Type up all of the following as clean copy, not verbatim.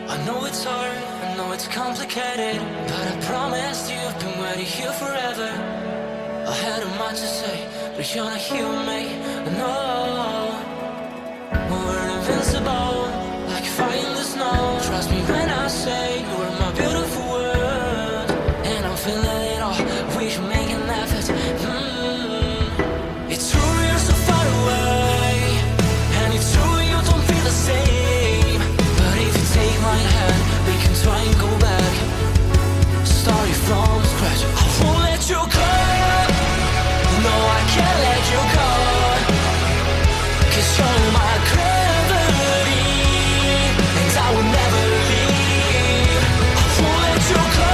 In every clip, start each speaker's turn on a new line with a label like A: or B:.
A: I know it's hard, I know it's complicated, but I promised you I've been waiting here forever. I had a much to say, but you're not here with me. No, we're invincible, like fire in the snow. Trust me when I say you are my beautiful world, and I'm feeling it all. We should make an effort. It's true you're so far away, and it's true you don't feel the same. But if you take my hand, we can try and go back. Starting from scratch, I won't let you go. No, I can't let you go, 'cause you're my gravity, and I will never leave. I won't let you go.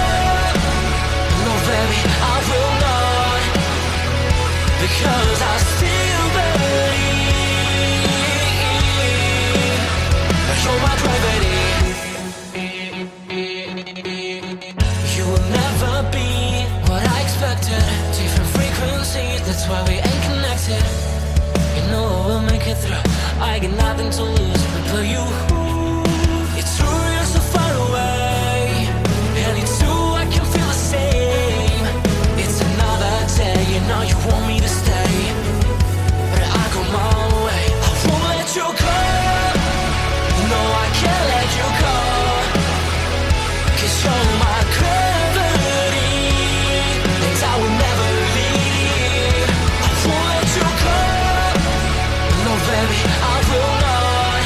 A: No, baby, I will not, because I still believe you're my gravity. You will never be what I expected. Different frequencies, that's why we ain't connected. You know I will make it through, I got nothing to lose but you. It's true you're so far away, and it's true I can feel the same. It's another day, you know you want me to stay, but I go my way. I won't let you go. No, I can't let you go, 'cause you're my gravity, and I will never leave. I won't let you go. No, baby, I will not,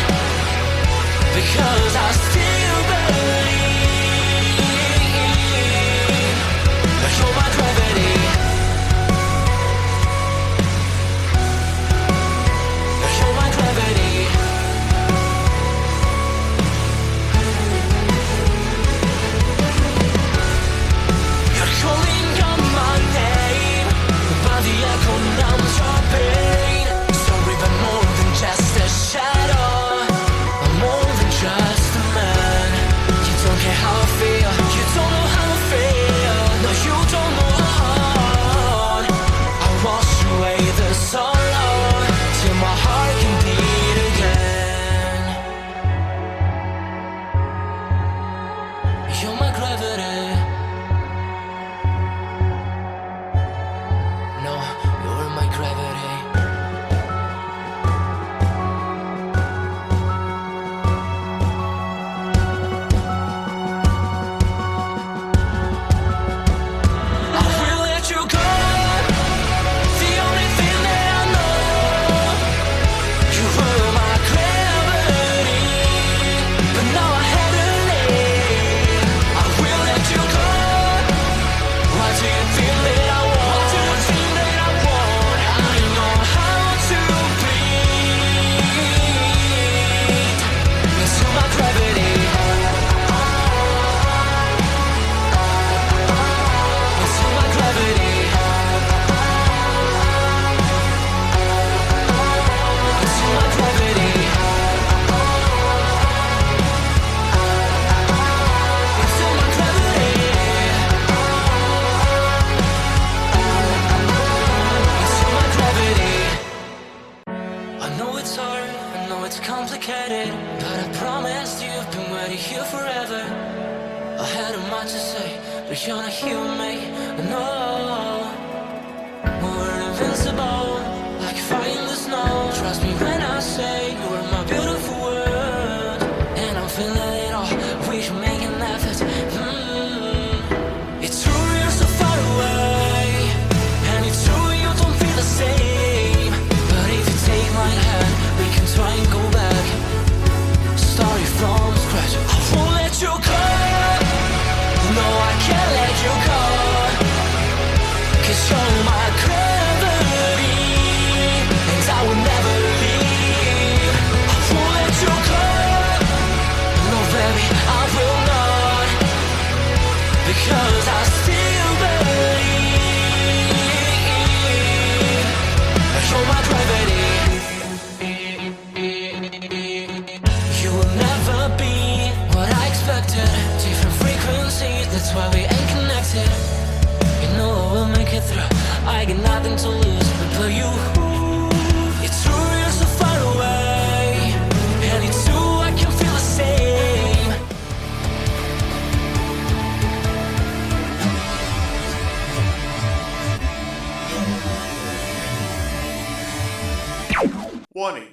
A: because I still believe you're my gravity. You're my gravity. You're calling out my name, but the echo numbs your pain. Sorry, but more than just a shadow, I'm more than just a man. You don't care how I feel, you don't know how I feel. No, you don't know how. I wash away the sorrow till my heart can beat again. You're my gravity. No, you're my gravity. I will let you go. The only thing that I know, you were my gravity, but now I had to leave. I will let you go. Why do you think that I want? Why do you think that I want? I know how to breathe into my gravity. Into my gravity. Into my gravity. Into my gravity. Into my gravity. I know it's hard, I know it's complicated, but I promised you I've been waiting here forever. I had a much to say, but you're not here with me. No, we're invincible, like fire in the snow. Trust me when I say you are my beautiful world, and I'm feeling it all. We should make an effort. It's true you're so far away, and it's true you don't feel the same. But if you take my hand, we can try and go back. Starting from scratch, I won't let you go. No, I can't let you go, 'cause you're my gravity, and I will never leave. I won't let you go. No, baby, I will not.
B: Warning.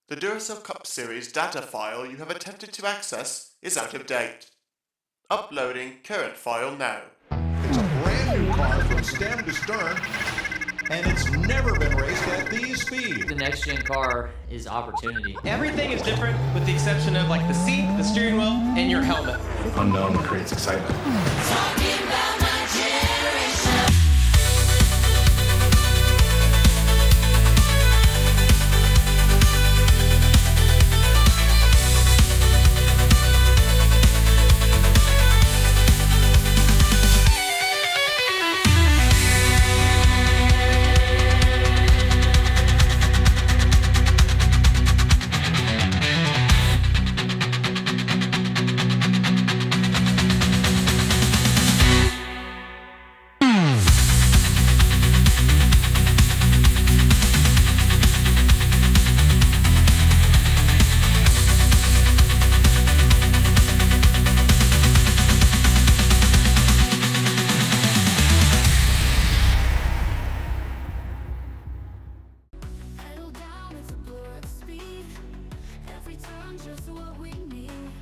B: The Duracell Cup Series data file you have attempted to access is out of date. Uploading current file now.
C: It's a brand new car from stem to stern, and it's never been raced at these speeds.
D: The next gen car is opportunity.
E: Everything is different with the exception of like the seat, the steering wheel, and your helmet.
F: Unknown creates excitement.
A: Talking about my generation.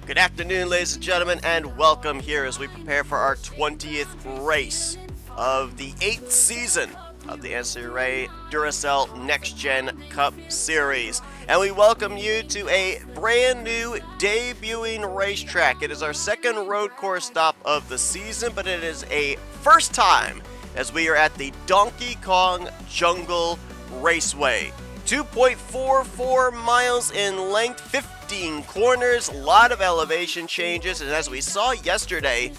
G: Good afternoon, ladies and gentlemen, and welcome here as we prepare for our 20th race of the 8th season of the NNSCRA Duracell Next Gen Cup Series. And we welcome you to a brand new debuting racetrack. It is our second road course stop of the season, but it is a first time as we are at the Donkey Kong Jungle Raceway. 2.44 miles in length, 15 corners, a lot of elevation changes, and as we saw yesterday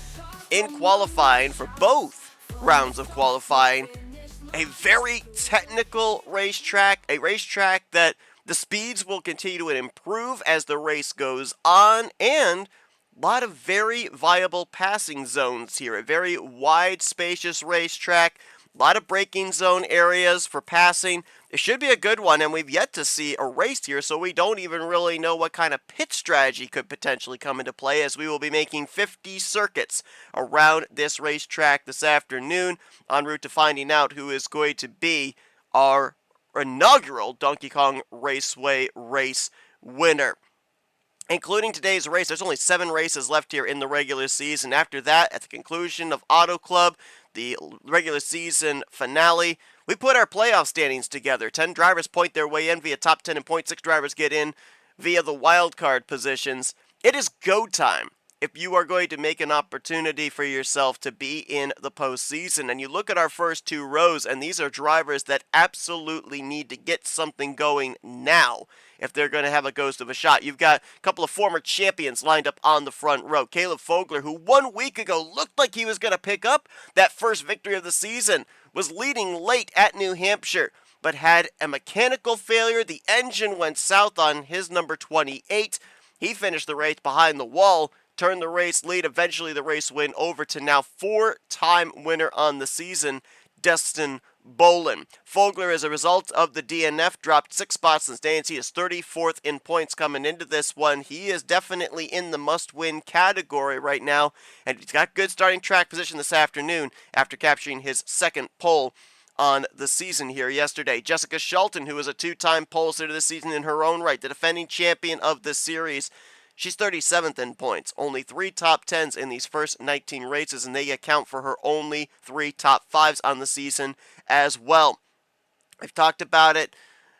G: in qualifying for both rounds of qualifying, a very technical racetrack, a racetrack that the speeds will continue to improve as the race goes on, and a lot of very viable passing zones here. A very wide, spacious racetrack, a lot of braking zone areas for passing. It should be a good one, and we've yet to see a race here, so we don't even really know what kind of pit strategy could potentially come into play, as we will be making 50 circuits around this racetrack this afternoon, en route to finding out who is going to be our inaugural Donkey Kong Raceway race winner. Including today's race, there's only 7 races left here in the regular season. After that, at the conclusion of Auto Club, the regular season finale, we put our playoff standings together. 10 drivers point their way in via top 10 and 0.6 drivers get in via the wild card positions. It is go time if you are going to make an opportunity for yourself to be in the postseason. And you look at our first 2 rows, and these are drivers that absolutely need to get something going now if they're going to have a ghost of a shot. You've got a couple of former champions lined up on the front row. Caleb Fogler, who 1 week ago looked like he was going to pick up that first victory of the season, was leading late at New Hampshire, but had a mechanical failure. The engine went south on his number 28. He finished the race behind the wall, turned the race lead, eventually the race win over to now 4-time winner on the season, Destin Bolin. Fogler, as a result of the DNF, dropped 6 spots in standings. He is 34th in points coming into this one. He is definitely in the must-win category right now, and he's got good starting track position this afternoon after capturing his second pole on the season here yesterday. Jessica Shelton, who is a 2-time pole sitter this season in her own right, the defending champion of the series, she's 37th in points. Only 3 top 10s in these first 19 races, and they account for her only 3 top 5s on the season as well. I've talked about it.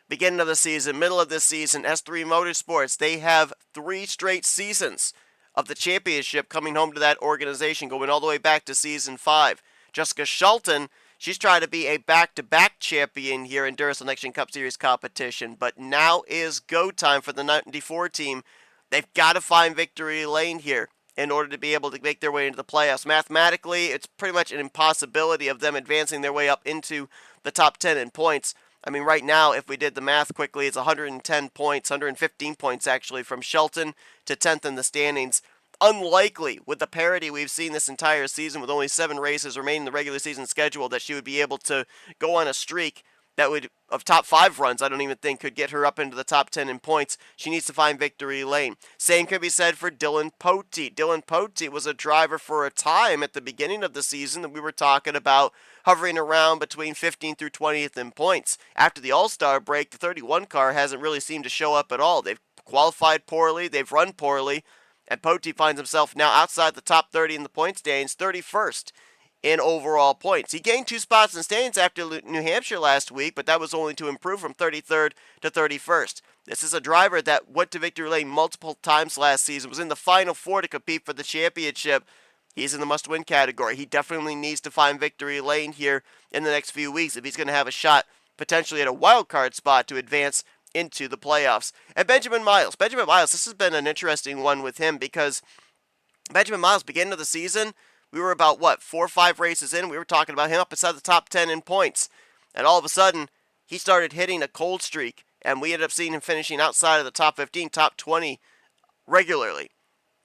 G: Beginning of the season, middle of this season, S3 Motorsports, they have 3 straight seasons of the championship coming home to that organization, going all the way back to season 5. Jessica Shelton, she's trying to be a back-to-back champion here in Duracell Next Gen Cup Series competition, but now is go time for the 94 team. They've got to find victory lane here in order to be able to make their way into the playoffs. Mathematically, it's pretty much an impossibility of them advancing their way up into the top 10 in points. I mean, right now, if we did the math quickly, it's 110 points, 115 points actually, from Shelton to 10th in the standings. Unlikely, with the parity we've seen this entire season, with only 7 races remaining in the regular season schedule, that she would be able to go on a streak that would, of top 5 runs, I don't even think could get her up into the top 10 in points. She needs to find victory lane. Same could be said for Dylan Poteet. Dylan Poteet was a driver for a time at the beginning of the season that we were talking about hovering around between 15th through 20th in points. After the All-Star break, the 31 car hasn't really seemed to show up at all. They've qualified poorly, they've run poorly, and Poteet finds himself now outside the top 30 in the point standings, 31st in overall points. He gained 2 spots in standings after New Hampshire last week, but that was only to improve from 33rd to 31st. This is a driver that went to victory lane multiple times last season, was in the Final 4 to compete for the championship. He's in the must-win category. He definitely needs to find victory lane here in the next few weeks if he's going to have a shot potentially at a wild card spot to advance into the playoffs. And Benjamin Miles, this has been an interesting one with him because Benjamin Miles, beginning of the season, we were about, 4 or 5 races in. We were talking about him up inside the top 10 in points. And all of a sudden, he started hitting a cold streak. And we ended up seeing him finishing outside of the top 15, top 20 regularly.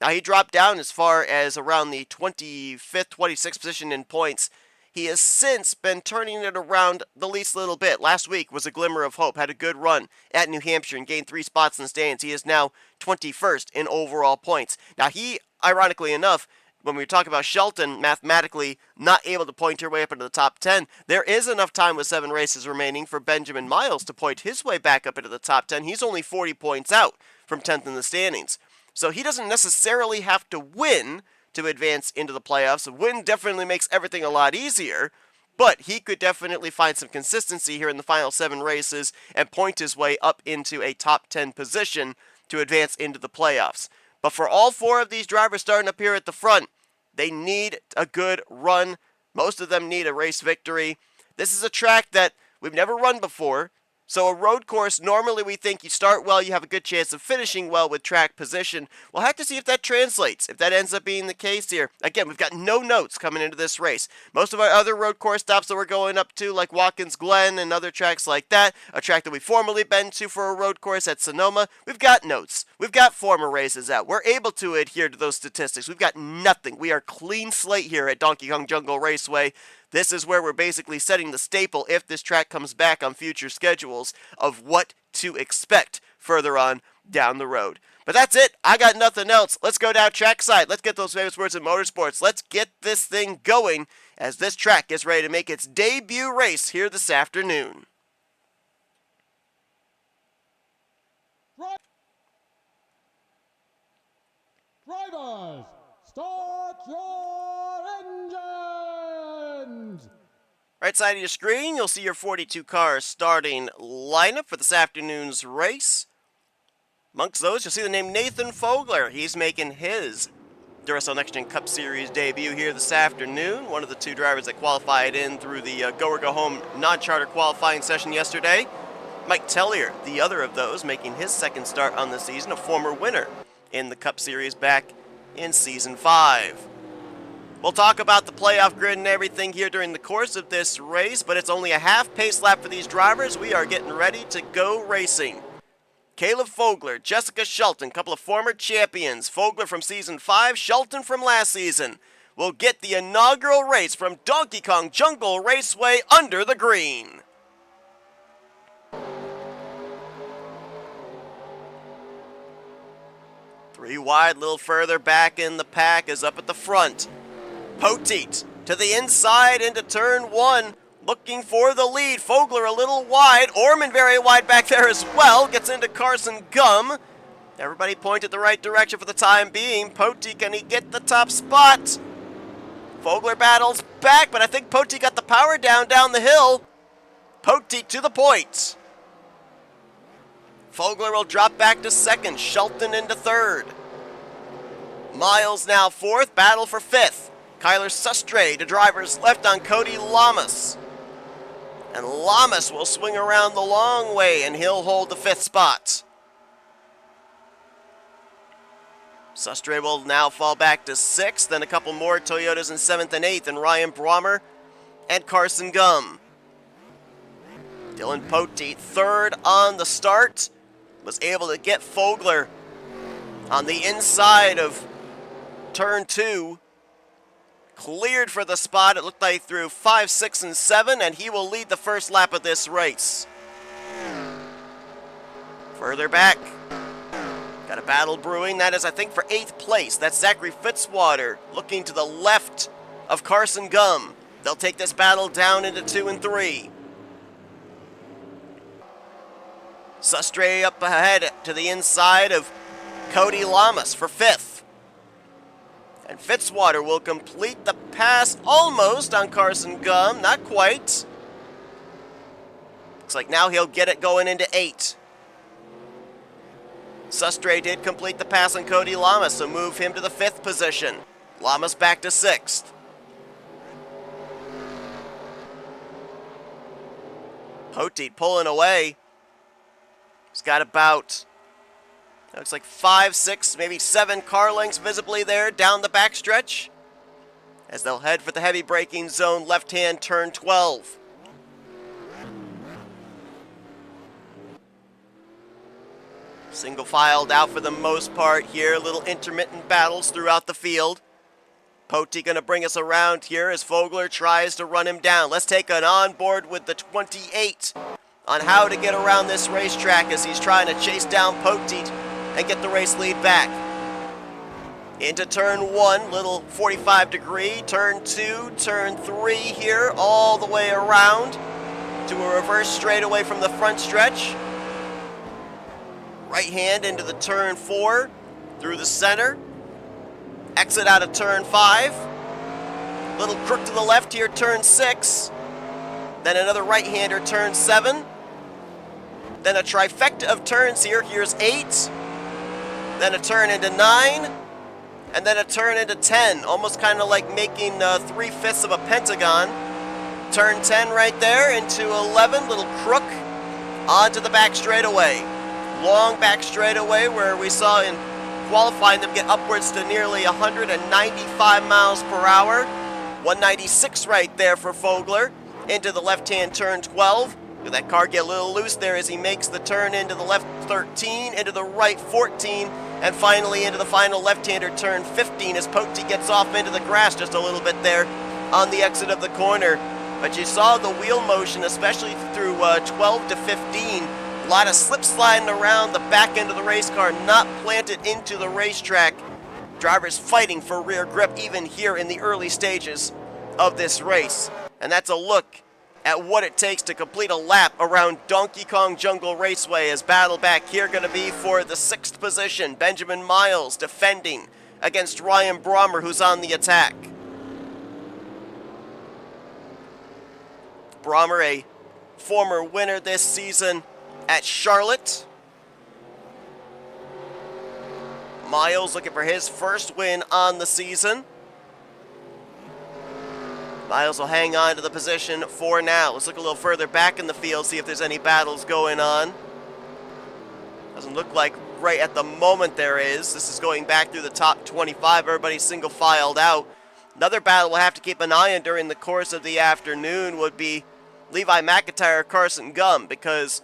G: Now, he dropped down as far as around the 25th, 26th position in points. He has since been turning it around the least little bit. Last week was a glimmer of hope. Had a good run at New Hampshire and gained 3 spots in the standings. He is now 21st in overall points. Now, he, ironically enough, when we talk about Shelton mathematically not able to point her way up into the top 10, there is enough time with 7 races remaining for Benjamin Miles to point his way back up into the top 10. He's only 40 points out from 10th in the standings. So he doesn't necessarily have to win to advance into the playoffs. A win definitely makes everything a lot easier, but he could definitely find some consistency here in the final 7 races and point his way up into a top 10 position to advance into the playoffs. But for all 4 of these drivers starting up here at the front, they need a good run. Most of them need a race victory. This is a track that we've never run before. So a road course, normally we think you start well, you have a good chance of finishing well with track position. We'll have to see if that translates, if that ends up being the case here. Again, we've got no notes coming into this race. Most of our other road course stops that we're going up to, like Watkins Glen and other tracks like that, a track that we've formerly been to for a road course at Sonoma, we've got notes. We've got former races out. We're able to adhere to those statistics. We've got nothing. We are clean slate here at Donkey Kong Jungle Raceway. This is where we're basically setting the staple, if this track comes back on future schedules, of what to expect further on down the road. But that's it. I got nothing else. Let's go down trackside. Let's get those famous words in motorsports. Let's get this thing going as this track gets ready to make its debut race here this afternoon.
H: Drivers, start your engines!
G: Right side of your screen, you'll see your 42 car starting lineup for this afternoon's race. Amongst those, you'll see the name Nathan Fogler. He's making his Duracell Next Gen Cup Series debut here this afternoon. One of the 2 drivers that qualified in through the Go or Go Home non-charter qualifying session yesterday. Mike Tellier, the other of those, making his second start on the season, a former winner in the Cup Series back in Season 5. We'll talk about the playoff grid and everything here during the course of this race, but it's only a half pace lap for these drivers. We are getting ready to go racing. Caleb Fogler, Jessica Shelton, couple of former champions. Fogler from Season 5, Shelton from last season. We'll get the inaugural race from Donkey Kong Jungle Raceway under the green. Three wide, a little further back in the pack is up at the front. Poteet to the inside into turn 1, looking for the lead. Fogler a little wide. Orman very wide back there as well. Gets into Carson Gum. Everybody pointed the right direction for the time being. Poteet, can he get the top spot? Fogler battles back, but I think Poteet got the power down the hill. Poteet to the point. Fogler will drop back to second. Shelton into third. Miles now fourth. Battle for fifth. Kyler Sustre to driver's left on Cody Lamas. And Lamas will swing around the long way, and he'll hold the fifth spot. Sustre will now fall back to sixth. Then a couple more Toyotas in seventh and eighth, and Ryan Brommer and Carson Gum. Dylan Poteet, third on the start, was able to get Fogler on the inside of turn 2. cleared for the spot. It looked like through 5, 6, and 7, and he will lead the first lap of this race. Further back, got a battle brewing. That is, I think, for 8th place. That's Zachary Fitzwater looking to the left of Carson Gum. They'll take this battle down into 2 and 3. Sustre up ahead to the inside of Cody Lamas for 5th. And Fitzwater will complete the pass almost on Carson Gum. Not quite. Looks like now he'll get it going into 8. Sustre did complete the pass on Cody Lamas, so move him to the 5th position. Lamas back to 6th. Poteet pulling away. He's got about, looks like 5, 6, maybe 7 car lengths visibly there down the backstretch as they'll head for the heavy braking zone, left-hand turn 12. Single filed out for the most part here, little intermittent battles throughout the field. Poteet going to bring us around here as Fogler tries to run him down. Let's take an onboard with the 28 on how to get around this racetrack as he's trying to chase down Poteet and get the race lead back. Into turn 1, little 45 degree, turn 2, turn 3 here, all the way around to a reverse straightaway from the front stretch. Right hand into the turn 4, through the center. Exit out of turn 5. Little crook to the left here, turn 6. Then another right-hander, turn 7. Then a trifecta of turns here. Here's 8. Then a turn into 9. And then a turn into 10. Almost kind of like making 3/5 of a pentagon. Turn 10 right there into 11. Little crook onto the back straightaway. Long back straightaway where we saw in qualifying them get upwards to nearly 195 miles per hour. 196 right there for Fogler. Into the left-hand turn 12. Let that car get a little loose there as he makes the turn into the left 13, into the right 14, and finally into the final left-hander turn 15 as Poteet gets off into the grass just a little bit there on the exit of the corner. But you saw the wheel motion, especially through 12 to 15. A lot of slip sliding around the back end of the race car, not planted into the racetrack. Drivers fighting for rear grip even here in the early stages of this race. And that's a look at what it takes to complete a lap around Donkey Kong Jungle Raceway, as battle back here going to be for the 6th position. Benjamin Miles defending against Ryan Brommer, who's on the attack. Brommer, a former winner this season at Charlotte. Miles looking for his first win on the season. Miles will hang on to the position for now. Let's look a little further back in the field, see if there's any battles going on. Doesn't look like right at the moment there is. This is going back through the top 25. Everybody's single filed out. Another battle we'll have to keep an eye on during the course of the afternoon would be Levi McIntyre, Carson Gum, because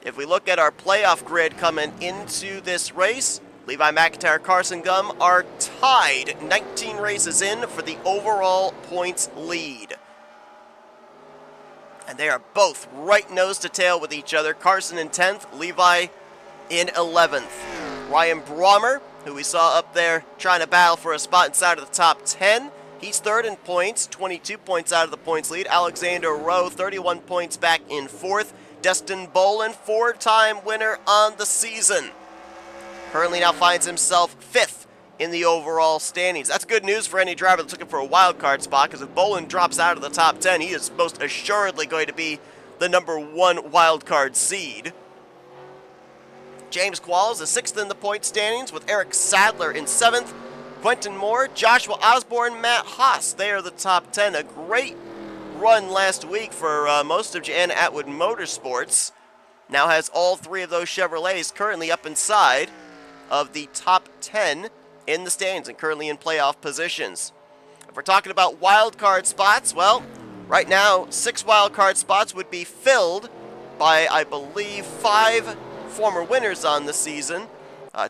G: if we look at our playoff grid coming into this race, Levi McIntyre, Carson Gum are tied 19 races in for the overall points lead. And they are both right nose to tail with each other. Carson in 10th, Levi in 11th. Ryan Brommer, who we saw up there trying to battle for a spot inside of the top 10, he's 3rd in points, 22 points out of the points lead. Alexander Rowe, 31 points back in 4th. Destin Bolin, 4-time winner on the season, currently now finds himself 5th in the overall standings. That's good news for any driver that's looking for a wild card spot, because if Bolin drops out of the top 10, he is most assuredly going to be the number 1 wild card seed. James Qualls is 6th in the point standings with Eric Sadler in 7th. Quentin Moore, Joshua Osborne, Matt Haas, they are the top 10. A great run last week for most of Jan Atwood Motorsports. Now has all 3 of those Chevrolets currently up inside of the top 10 in the standings and currently in playoff positions. If we're talking about wild card spots, well, right now 6 wild card spots would be filled by, I believe, 5 former winners on the season.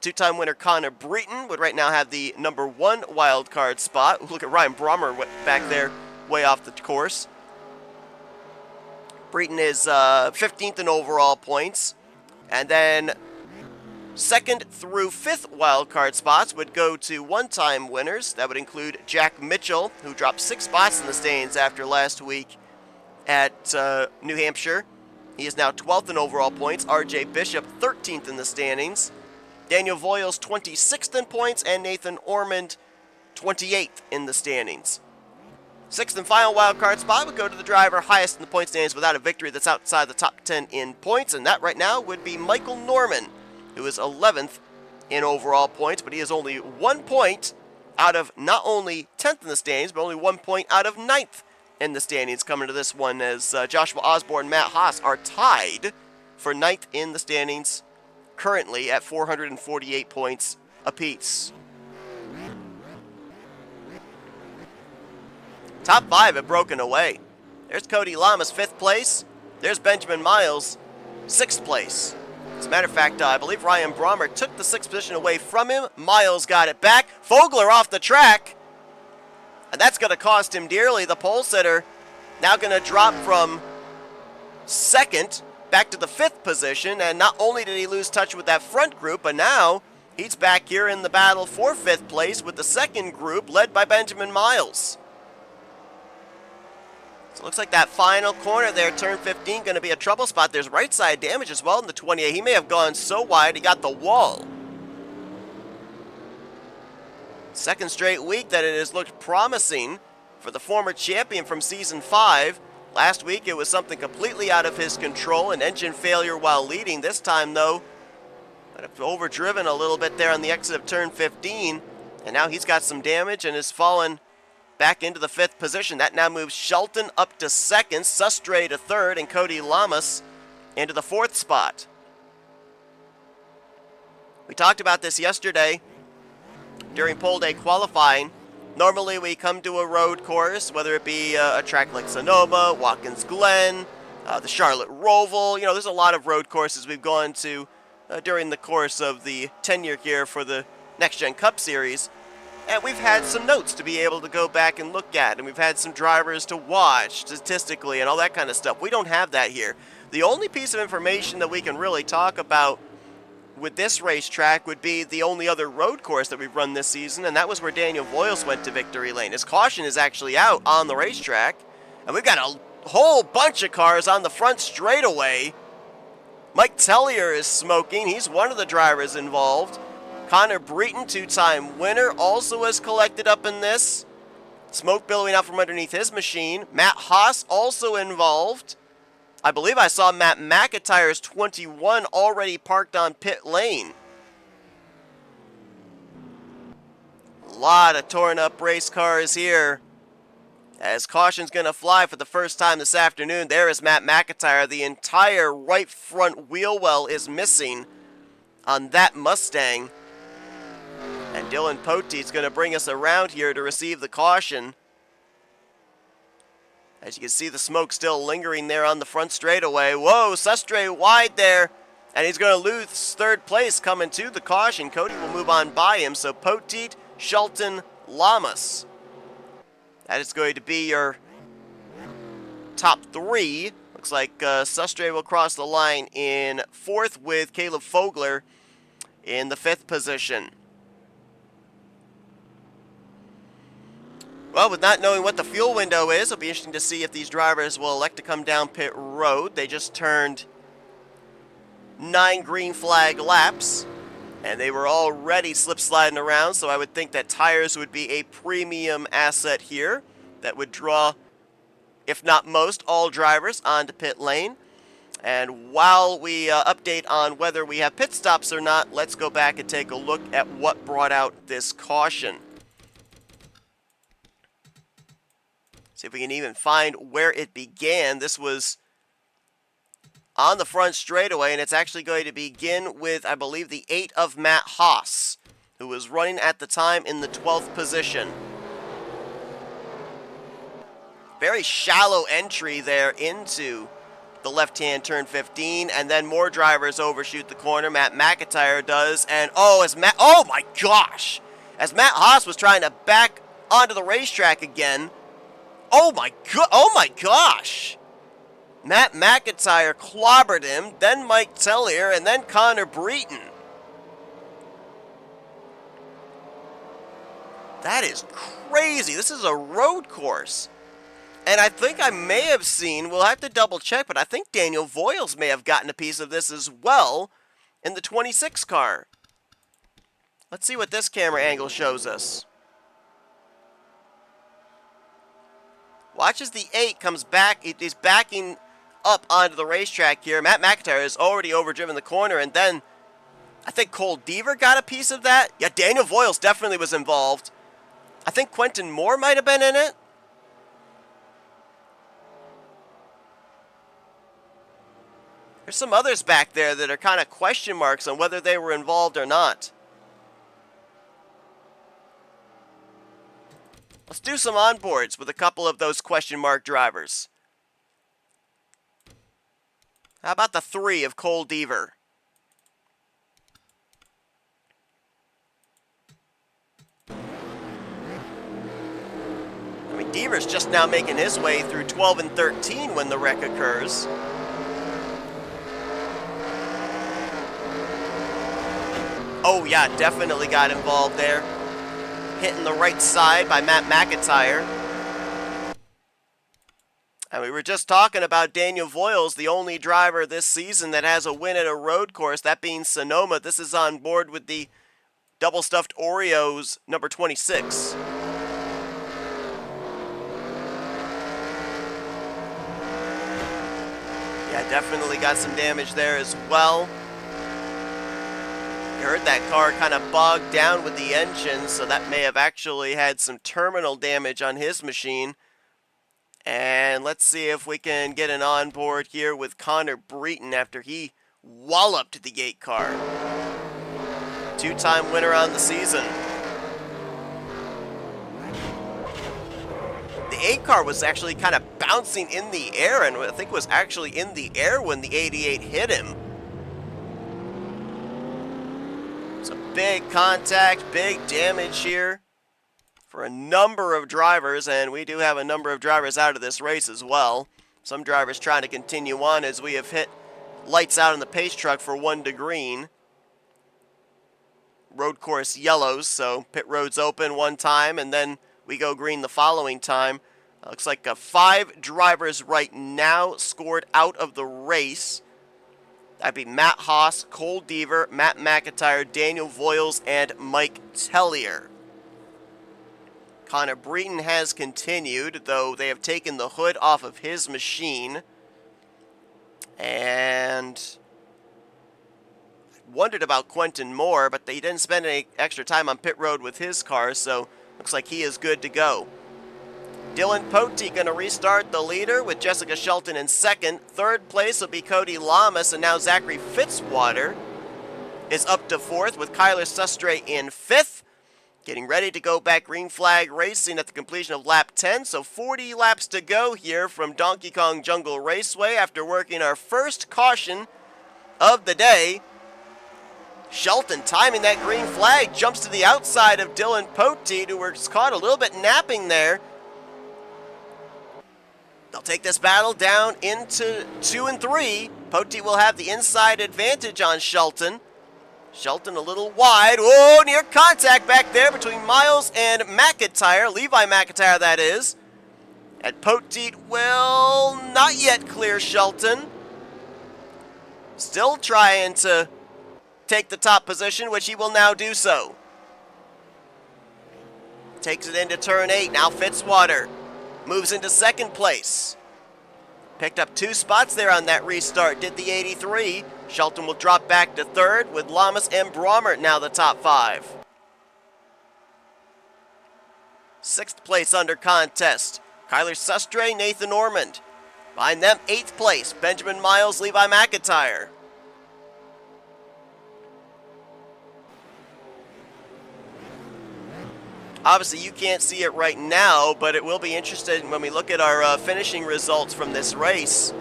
G: Two-time winner Connor Breton would right now have the number 1 wild card spot. Look at Ryan Brommer back there, way off the course. Breton is 15th in overall points. And then 2nd through 5th wild card spots would go to one-time winners. That would include Jack Mitchell, who dropped 6 spots in the standings after last week at New Hampshire. He is now 12th in overall points. RJ Bishop, 13th in the standings. Daniel Voiles, 26th in points, and Nathan Ormond, 28th in the standings. 6th and final wildcard spot would go to the driver highest in the point standings without a victory that's outside the top 10 in points, and that right now would be Michael Norman, who is 11th in overall points, but he is only 1 point out of not only 10th in the standings, but only 1 point out of 9th in the standings coming to this one, as Joshua Osborne and Matt Haas are tied for 9th in the standings, currently at 448 points apiece. Top 5 have broken away. There's Cody Lamas, 5th place. There's Benjamin Miles, 6th place. As a matter of fact, I believe Ryan Brommer took the 6th position away from him. Miles got it back. Fogler off the track. And that's going to cost him dearly. The pole sitter now going to drop from 2nd back to the 5th position. And not only did he lose touch with that front group, but now he's back here in the battle for 5th place with the 2nd group led by Benjamin Miles. So it looks like that final corner there, turn 15, going to be a trouble spot. There's right side damage as well in the 28. He may have gone so wide he got the wall. Second straight week that it has looked promising for the former champion from Season 5. Last week it was something completely out of his control, an engine failure while leading. This time, though, overdriven a little bit there on the exit of turn 15. And now he's got some damage and has fallen back into the 5th position. That now moves Shelton up to 2nd, Sustre to 3rd, and Cody Lamas into the 4th spot. We talked about this yesterday during pole day qualifying. Normally we come to a road course, whether it be a track like Sonoma, Watkins Glen, the Charlotte Roval. You know, there's a lot of road courses we've gone to during the course of the tenure here for the Next Gen Cup Series. And we've had some notes to be able to go back and look at, and we've had some drivers to watch statistically and all that kind of stuff. We don't have that here. The only piece of information that we can really talk about with this racetrack would be the only other road course that we've run this season, and that was where Daniel Voiles went to victory lane. His caution is actually out on the racetrack, and we've got a whole bunch of cars on the front straightaway. Mike Tellier is smoking. He's one of the drivers involved. Connor Breton, 2-time winner, also has collected up in this. Smoke billowing out from underneath his machine. Matt Haas also involved. I believe I saw Matt McIntyre's 21 already parked on pit lane. A lot of torn up race cars here. As caution's going to fly for the first time this afternoon. There is Matt McIntyre. The entire right front wheel well is missing on that Mustang. And Dylan Poteet's going to bring us around here to receive the caution. As you can see, the smoke still lingering there on the front straightaway. Whoa, Sustre wide there. And he's going to lose 3rd place coming to the caution. Cody will move on by him. So Poteet, Shelton, Lamas. That is going to be your top 3. Looks like Sustre will cross the line in 4th with Caleb Fogler in the 5th position. Well, with not knowing what the fuel window is, it'll be interesting to see if these drivers will elect to come down pit road. They just turned 9 green flag laps, and they were already slip sliding around, so I would think that tires would be a premium asset here that would draw, if not most, all drivers onto pit lane. And while we update on whether we have pit stops or not, let's go back and take a look at what brought out this caution. See if we can even find where it began. This was on the front straightaway, and it's actually going to begin with, I believe, the 8 of Matt Haas, who was running at the time in the 12th position. Very shallow entry there into the left-hand turn 15, and then more drivers overshoot the corner. Matt McIntyre does, and oh my gosh! As Matt Haas was trying to back onto the racetrack again, oh my gosh! Matt McIntyre clobbered him, then Mike Tellier, and then Connor Breton. That is crazy. This is a road course. And I think I may have seen, we'll have to double check, but I think Daniel Voiles may have gotten a piece of this as well in the 26 car. Let's see what this camera angle shows us. Watch as the 8 comes back. It is backing up onto the racetrack here. Matt McIntyre has already overdriven the corner, and then I think Cole Deaver got a piece of that. Yeah, Daniel Voiles definitely was involved. I think Quentin Moore might have been in it. There's some others back there that are kind of question marks on whether they were involved or not. Let's do some onboards with a couple of those question mark drivers. How about the 3 of Cole Deaver? I mean, Deaver's just now making his way through 12 and 13 when the wreck occurs. Oh yeah, definitely got involved there. Hitting the right side by Matt McIntyre. And we were just talking about Daniel Voiles, the only driver this season that has a win at a road course, that being Sonoma. This is on board with the double stuffed Oreos number 26. Yeah, definitely got some damage there as well. You heard that car kind of bogged down with the engine, so that may have actually had some terminal damage on his machine. And let's see if we can get an onboard here with Connor Breton after he walloped the 8 car. 2-time winner on the season. The 8 car was actually kind of bouncing in the air, and I think was actually in the air when the 88 hit him. So big contact, big damage here for a number of drivers, and we do have a number of drivers out of this race as well. Some drivers trying to continue on as we have hit lights out in the pace truck for 1 to green. Road course yellows, so pit road's open one time, and then we go green the following time. Looks like 5 drivers right now scored out of the race. That'd be Matt Haas, Cole Deaver, Matt McIntyre, Daniel Voiles, and Mike Tellier. Connor Breton has continued, though they have taken the hood off of his machine. And I wondered about Quentin Moore, but he didn't spend any extra time on pit road with his car, so looks like he is good to go. Dylan Pote going to restart the leader with Jessica Shelton in second. Third place will be Cody Lamas, and now Zachary Fitzwater is up to fourth with Kyler Sustre in fifth. Getting ready to go back green flag racing at the completion of lap 10. So 40 laps to go here from Donkey Kong Jungle Raceway after working our first caution of the day. Shelton timing that green flag, jumps to the outside of Dylan Pote, who was caught a little bit napping there. They'll take this battle down into 2 and 3. Pote will have the inside advantage on Shelton. Shelton a little wide. Whoa, near contact back there between Miles and McIntyre. Levi McIntyre, that is. And Pote will not yet clear Shelton. Still trying to take the top position, which he will now do so. Takes it into turn 8. Now Fitzwater moves into second place. Picked up 2 spots there on that restart. Did the 83. Shelton will drop back to third with Lamas and Bromert now the top 5. 6th place under contest. Kyler Sustre, Nathan Ormond. Behind them, 8th place. Benjamin Miles, Levi McIntyre. Obviously, you can't see it right now, but it will be interesting when we look at our finishing results from this race.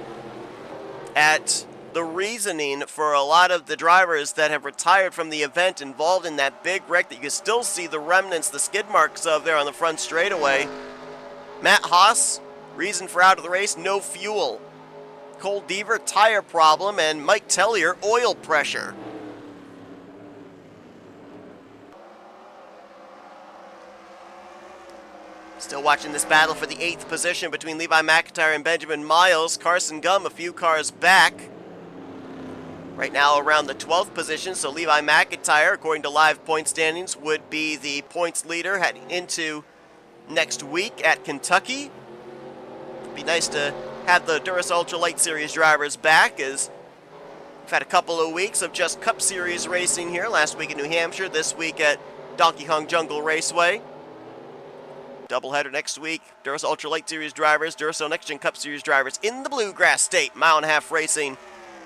G: at the reasoning for a lot of the drivers that have retired from the event involved in that big wreck that you can still see the remnants, the skid marks of there on the front straightaway. Matt Haas, reason for out of the race, no fuel. Cole Deaver, tire problem, and Mike Tellier, oil pressure. Still watching this battle for the 8th position between Levi McIntyre and Benjamin Miles. Carson Gum a few cars back. Right now around the 12th position, so Levi McIntyre, according to live point standings, would be the points leader heading into next week at Kentucky. It'd be nice to have the Duracell Ultralight Series drivers back, as we've had a couple of weeks of just Cup Series racing here. Last week in New Hampshire, this week at Donkey Kong Jungle Raceway. Doubleheader next week. Duracell Ultralight Series drivers, Duracell Next Gen Cup Series drivers in the Bluegrass State. Mile and a half racing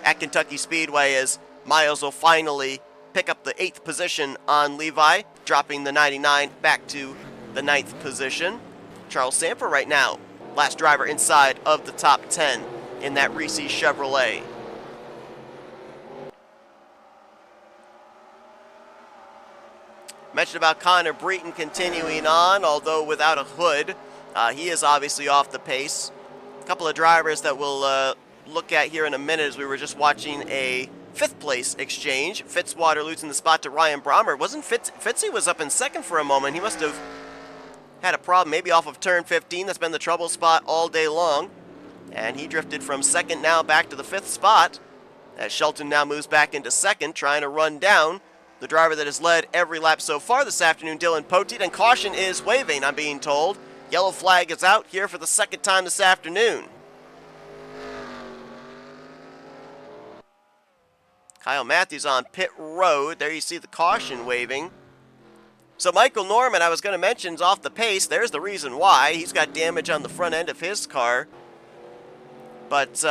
G: at Kentucky Speedway, as Miles will finally pick up the 8th position on Levi, dropping the 99 back to the 9th position. Charles Samper right now, last driver inside of the top 10 in that Reese Chevrolet. Mentioned about Connor Breton continuing on, although without a hood. He is obviously off the pace. A couple of drivers that we'll look at here in a minute, as we were just watching a 5th place exchange. Fitzwater losing the spot to Ryan Brommer. Fitzy was up in 2nd for a moment. He must have had a problem maybe off of turn 15. That's been the trouble spot all day long. And he drifted from 2nd now back to the 5th spot, as Shelton now moves back into 2nd, trying to run down the driver that has led every lap so far this afternoon, Dylan Poteet. And caution is waving, I'm being told. Yellow flag is out here for the 2nd time this afternoon. Kyle Matthews on pit road. There you see the caution waving. So Michael Norman, I was going to mention, is off the pace. There's the reason why. He's got damage on the front end of his car. But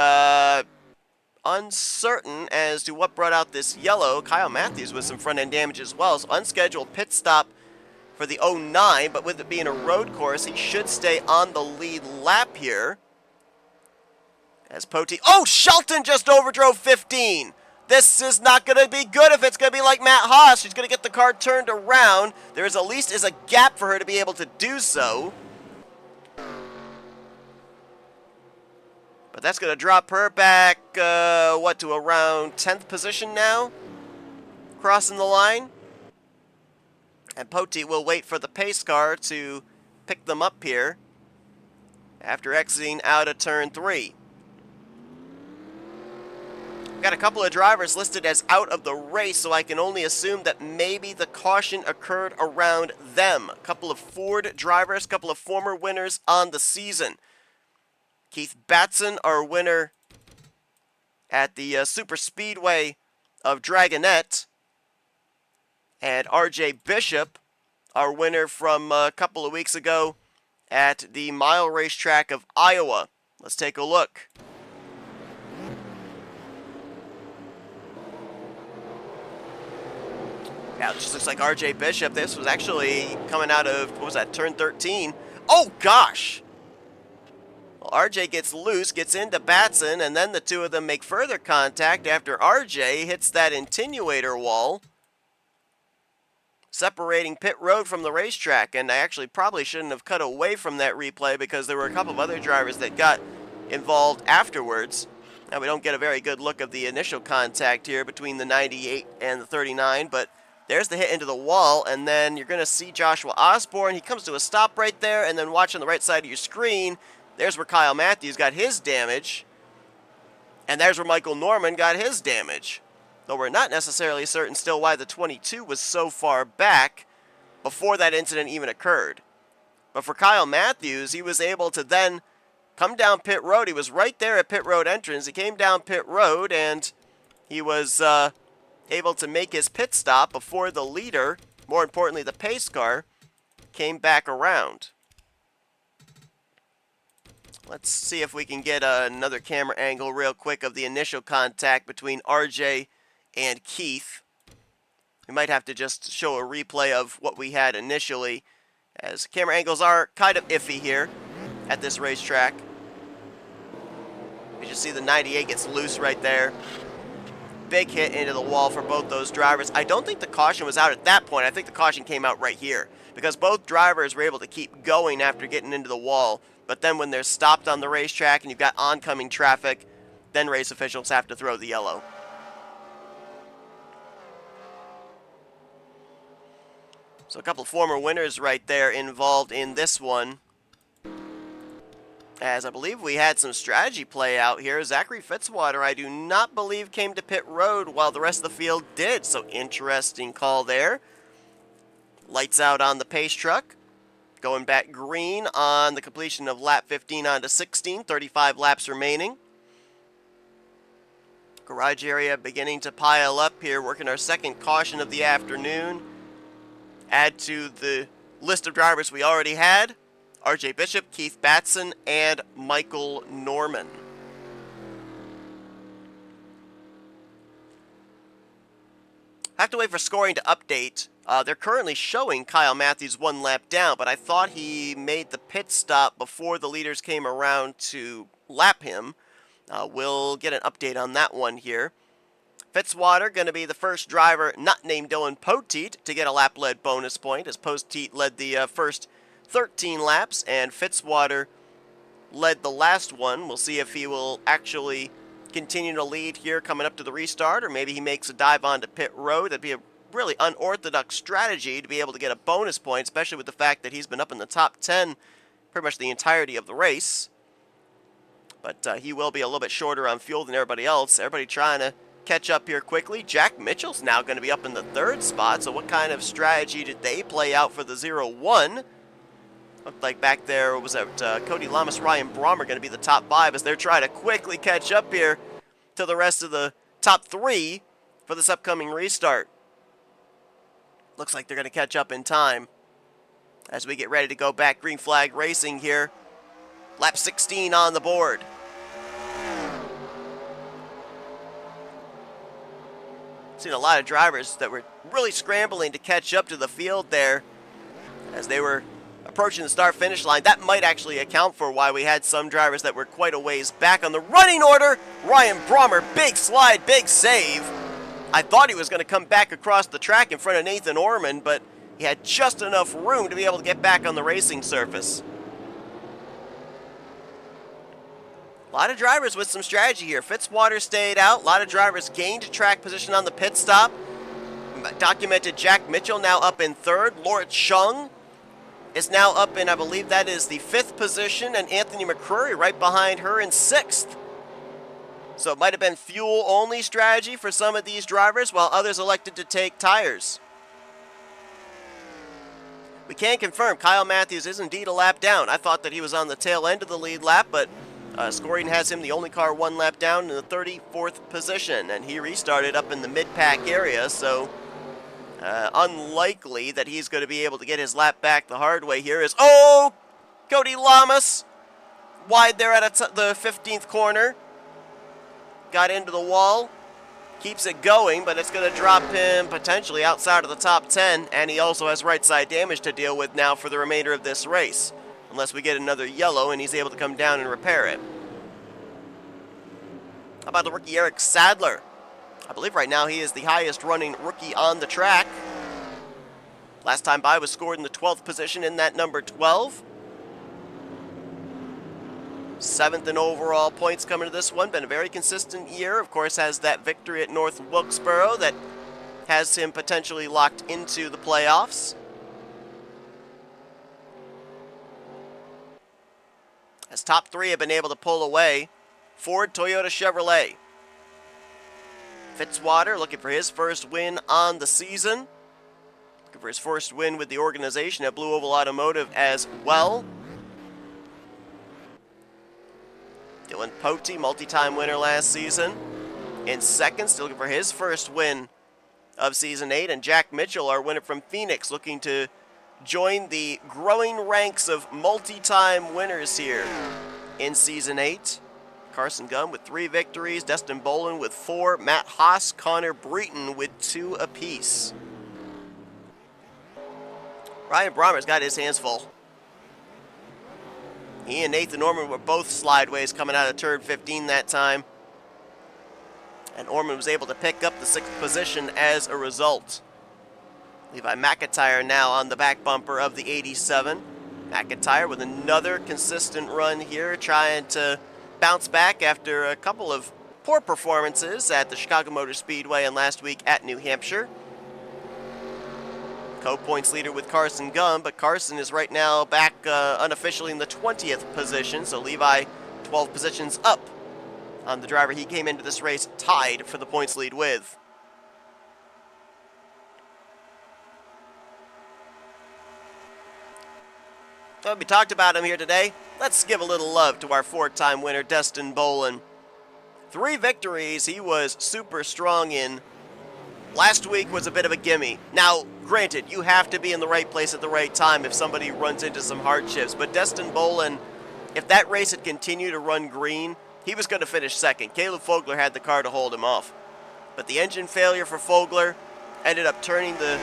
G: uncertain as to what brought out this yellow. Kyle Matthews with some front end damage as well. So unscheduled pit stop for the 09. But with it being a road course, he should stay on the lead lap here. As Poteet... Oh, Shelton just overdrove 15. This is not going to be good if it's going to be like Matt Haas. She's going to get the car turned around. There is at least a gap for her to be able to do so. But that's going to drop her back, to around 10th position now? Crossing the line. And Poteet will wait for the pace car to pick them up here after exiting out of turn 3. Got a couple of drivers listed as out of the race, so I can only assume that maybe the caution occurred around them. A couple of Ford drivers, a couple of former winners on the season. Keith Batson, our winner at the Super Speedway of Dragonette. And RJ Bishop, our winner from a couple of weeks ago at the Mile Racetrack of Iowa. Let's take a look. Yeah, it just looks like RJ Bishop. This was actually coming out of, what was that, turn 13. Oh, gosh! Well, RJ gets loose, gets into Batson, and then the two of them make further contact after RJ hits that attenuator wall, separating pit road from the racetrack. And I actually probably shouldn't have cut away from that replay, because there were a couple of other drivers that got involved afterwards. Now, we don't get a very good look of the initial contact here between the 98 and the 39, but there's the hit into the wall, and then you're going to see Joshua Osborne. He comes to a stop right there, and then watch on the right side of your screen, there's where Kyle Matthews got his damage, and there's where Michael Norman got his damage. Though we're not necessarily certain still why the 22 was so far back before that incident even occurred. But for Kyle Matthews, he was able to then come down pit road. He was right there at pit road entrance. He came down pit road, and he was able to make his pit stop before the leader, more importantly the pace car, came back around. Let's see if we can get another camera angle real quick of the initial contact between RJ and Keith. We might have to just show a replay of what we had initially, as camera angles are kind of iffy here at this racetrack. You just see the 98 gets loose right there. Big hit into the wall for both those drivers. I don't think the caution was out at that point. I think the caution came out right here because both drivers were able to keep going after getting into the wall. But then when they're stopped on the racetrack and you've got oncoming traffic, then race officials have to throw the yellow. So a couple of former winners right there involved in this one. As I believe we had some strategy play out here. Zachary Fitzwater, I do not believe, came to pit road while the rest of the field did. So interesting call there. Lights out on the pace truck. Going back green on the completion of lap 15 onto 16. 35 laps remaining. Garage area beginning to pile up here. Working our second caution of the afternoon. Add to the list of drivers we already had. RJ Bishop, Keith Batson, and Michael Norman. I have to wait for scoring to update. They're currently showing Kyle Matthews 1 lap down, but I thought he made the pit stop before the leaders came around to lap him. We'll get an update on that one here. Fitzwater going to be the first driver not named Dylan Poteet to get a lap-led bonus point, as Poteet led the first 13 laps, and Fitzwater led the last one. We'll see if he will actually continue to lead here coming up to the restart, or maybe he makes a dive onto pit road. That'd be a really unorthodox strategy to be able to get a bonus point, especially with the fact that he's been up in the top 10 pretty much the entirety of the race. But he will be a little bit shorter on fuel than everybody else. Everybody trying to catch up here quickly. Jack Mitchell's now going to be up in the 3rd spot, so what kind of strategy did they play out for the 0-1? Looked like back there was Cody Lamas, Ryan Brommer going to be the top 5 as they're trying to quickly catch up here to the rest of the top 3 for this upcoming restart. Looks like they're going to catch up in time as we get ready to go back green flag racing here. Lap 16 on the board. Seen a lot of drivers that were really scrambling to catch up to the field there as they were approaching the start-finish line. That might actually account for why we had some drivers that were quite a ways back on the running order. Ryan Brommer, big slide, big save. I thought he was going to come back across the track in front of Nathan Orman, but he had just enough room to be able to get back on the racing surface. A lot of drivers with some strategy here. Fitzwater stayed out. A lot of drivers gained track position on the pit stop. Documented Jack Mitchell now up in 3rd. Laura Chung is now up in, I believe that is the 5th position, and Anthony McCrory right behind her in 6th. So it might have been fuel-only strategy for some of these drivers, while others elected to take tires. We can confirm Kyle Matthews is indeed a lap down. I thought that he was on the tail end of the lead lap, but scoring has him the only car 1 lap down in the 34th position, and he restarted up in the mid-pack area, so unlikely that he's going to be able to get his lap back the hard way here. Cody Lamas wide there at the 15th corner. Got into the wall. Keeps it going, but it's going to drop him potentially outside of the top 10, and he also has right side damage to deal with now for the remainder of this race, unless we get another yellow and he's able to come down and repair it. How about the rookie Eric Sadler? I believe right now he is the highest running rookie on the track. Last time by was scored in the 12th position in that number 12. 7th in overall points coming to this one. Been a very consistent year. Of course, has that victory at North Wilkesboro that has him potentially locked into the playoffs. As top 3 have been able to pull away, Ford, Toyota, Chevrolet. Fitzwater looking for his first win on the season. Looking for his first win with the organization at Blue Oval Automotive as well. Dylan Pote, multi-time winner last season. In 2nd, still looking for his first win of Season 8. And Jack Mitchell, our winner from Phoenix, looking to join the growing ranks of multi-time winners here in Season 8. Carson Gunn with 3 victories, Destin Bolin with 4, Matt Haas, Connor Breton with 2 apiece. Ryan Brommer's got his hands full. He and Nathan Orman were both slideways coming out of turn 15 that time. And Orman was able to pick up the 6th position as a result. Levi McIntyre now on the back bumper of the 87. McIntyre with another consistent run here, trying to bounce back after a couple of poor performances at the Chicago Motor Speedway and last week at New Hampshire. Co-points leader with Carson Gum, but Carson is right now back unofficially in the 20th position, so Levi 12 positions up on the driver he came into this race tied for the points lead with. So we talked about him here today. Let's give a little love to our 4-time winner, Destin Bolin. 3 victories he was super strong in. Last week was a bit of a gimme. Now, granted, you have to be in the right place at the right time if somebody runs into some hardships, but Destin Bolin, if that race had continued to run green, he was going to finish second. Caleb Fogler had the car to hold him off. But the engine failure for Fogler ended up turning the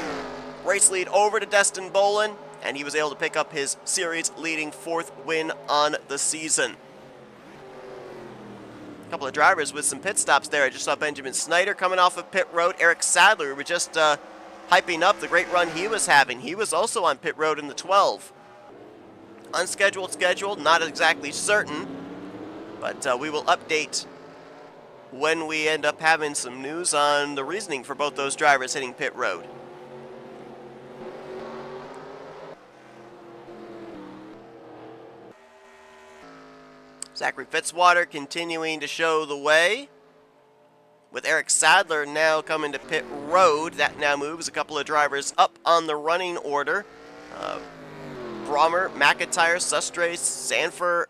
G: race lead over to Destin Bolin, and he was able to pick up his series-leading 4th win on the season. A couple of drivers with some pit stops there. I just saw Benjamin Snyder coming off of pit road. Eric Sadler, we were just hyping up the great run he was having. He was also on pit road in the 12. Unscheduled, scheduled, not exactly certain, but we will update when we end up having some news on the reasoning for both those drivers hitting pit road. Zachary Fitzwater continuing to show the way. With Eric Sadler now coming to pit road, that now moves a couple of drivers up on the running order. Brommer, McIntyre, Sustrace, Sanford,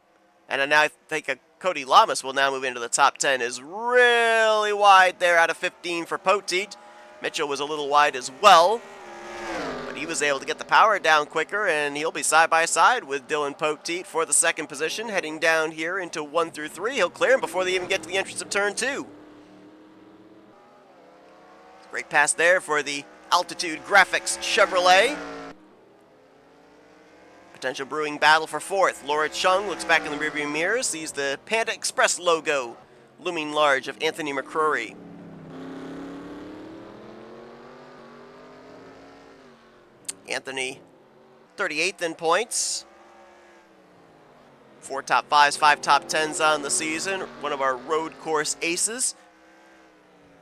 G: and now I think Cody Lamas will now move into the top 10. Is really wide there out of 15 for Poteet. Mitchell was a little wide as well, but he was able to get the power down quicker, and he'll be side by side with Dylan Poteet for the 2nd position, heading down here into 1 through 3. He'll clear him before they even get to the entrance of turn 2. Great pass there for the Altitude Graphics Chevrolet. Potential brewing battle for 4th. Laura Chung looks back in the rearview mirror, sees the Panda Express logo looming large of Anthony McCrory. Anthony, 38th in points. 4 top 5s, 5 top 10s on the season. One of our road course aces.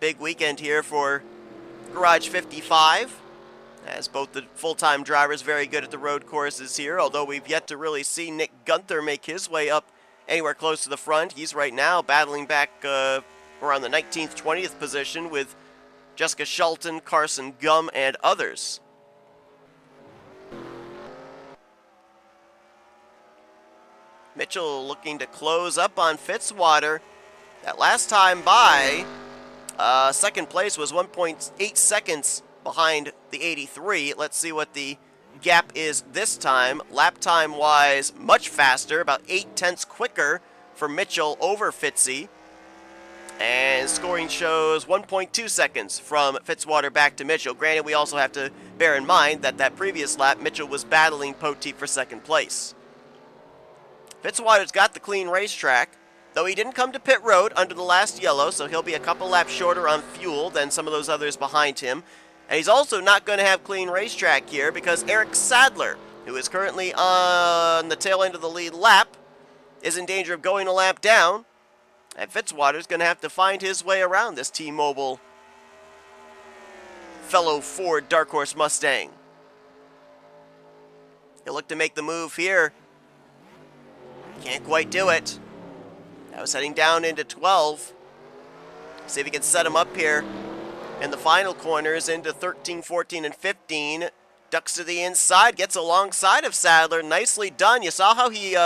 G: Big weekend here for Garage 55, as both the full-time drivers very good at the road courses here, although we've yet to really see Nick Gunther make his way up anywhere close to the front. He's right now battling back around the 19th, 20th position with Jessica Shelton, Carson Gum, and others. Mitchell looking to close up on Fitzwater. That last time by, 2nd place was 1.8 seconds behind the 83. Let's see what the gap is this time. Lap time wise, much faster, about 8 tenths quicker for Mitchell over Fitzy. And scoring shows 1.2 seconds from Fitzwater back to Mitchell. Granted, we also have to bear in mind that that previous lap, Mitchell was battling Poteet for 2nd place. Fitzwater's got the clean racetrack, though he didn't come to pit road under the last yellow, so he'll be a couple laps shorter on fuel than some of those others behind him. And he's also not going to have clean racetrack here because Eric Sadler, who is currently on the tail end of the lead lap, is in danger of going a lap down. And Fitzwater's going to have to find his way around this T-Mobile fellow Ford Dark Horse Mustang. He'll look to make the move here. Can't quite do it. That was heading down into 12. See if he can set him up here in the final corners into 13, 14, and 15. Ducks to the inside, gets alongside of Sadler. Nicely done. You saw how he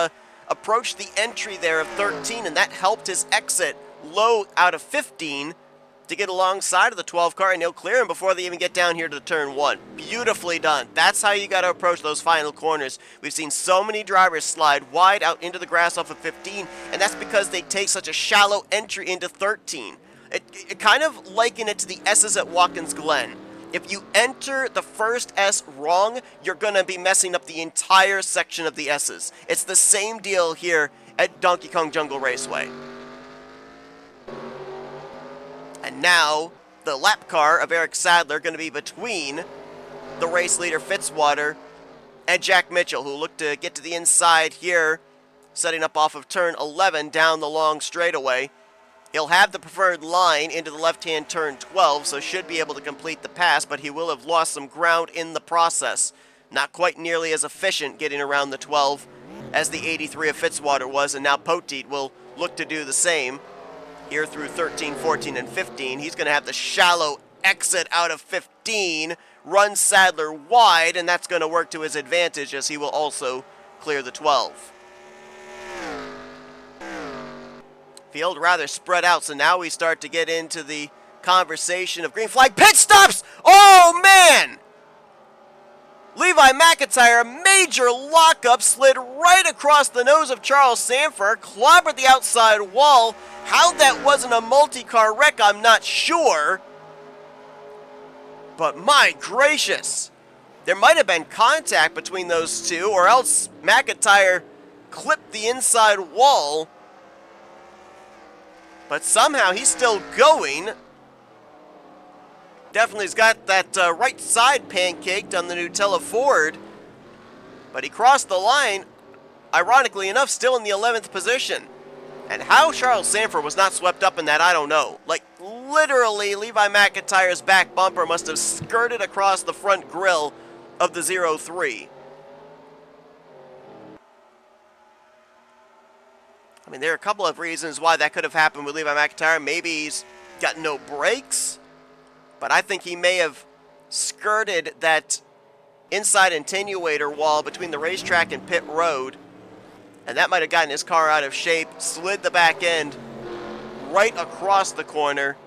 G: approached the entry there of 13, and that helped his exit low out of 15 to get alongside of the 12 car, and he'll clear him before they even get down here to turn 1. Beautifully done. That's how you got to approach those final corners. We've seen so many drivers slide wide out into the grass off of 15, and that's because they take such a shallow entry into 13. It kind of liken it to the S's at Watkins Glen. If you enter the first S wrong, you're going to be messing up the entire section of the S's. It's the same deal here at Donkey Kong Jungle Raceway. And now, the lap car of Eric Sadler going to be between the race leader Fitzwater and Jack Mitchell, who look to get to the inside here, setting up off of turn 11 down the long straightaway. He'll have the preferred line into the left-hand turn 12, so should be able to complete the pass, but he will have lost some ground in the process. Not quite nearly as efficient getting around the 12 as the 83 of Fitzwater was, and now Poteet will look to do the same here through 13, 14, and 15. He's going to have the shallow exit out of 15, run Sadler wide, and that's going to work to his advantage as he will also clear the 12. Field rather spread out, so now we start to get into the conversation of green flag pit stops. Oh man! Levi McIntyre, major lockup, slid right across the nose of Charles Sanford, clobbered the outside wall. How that wasn't a multi-car wreck, I'm not sure. But my gracious, there might have been contact between those two, or else McIntyre clipped the inside wall. But somehow he's still going. Definitely has got that right side pancaked on the Nutella Ford. But he crossed the line, ironically enough, still in the 11th position. And how Charles Sanford was not swept up in that, I don't know. Like, literally, Levi McIntyre's back bumper must have skirted across the front grille of the 03. I mean, there are a couple of reasons why that could have happened with Levi McIntyre. Maybe he's got no brakes, but I think he may have skirted that inside attenuator wall between the racetrack and pit road, and that might have gotten his car out of shape, slid the back end right across the corner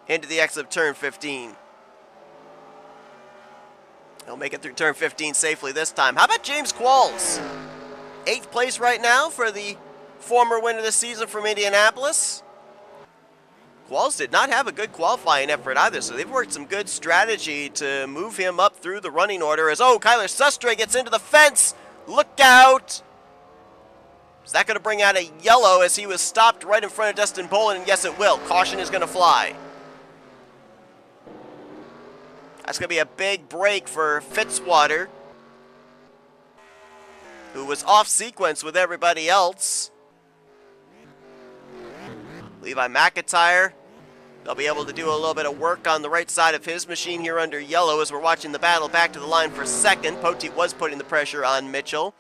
G: into the exit of turn 15. He'll make it through turn 15 safely this time. How about James Qualls? 8th place right now for the former winner this season from Indianapolis. Qualls did not have a good qualifying effort either, so they've worked some good strategy to move him up through the running order as, Kyler Sustre gets into the fence. Look out! Is that going to bring out a yellow as he was stopped right in front of Dustin Bolin? And yes, it will. Caution is going to fly. That's going to be a big break for Fitzwater, who was off sequence with everybody else. Levi McIntyre, they'll be able to do a little bit of work on the right side of his machine here under yellow as we're watching the battle back to the line for second. Poteet was putting the pressure on Mitchell.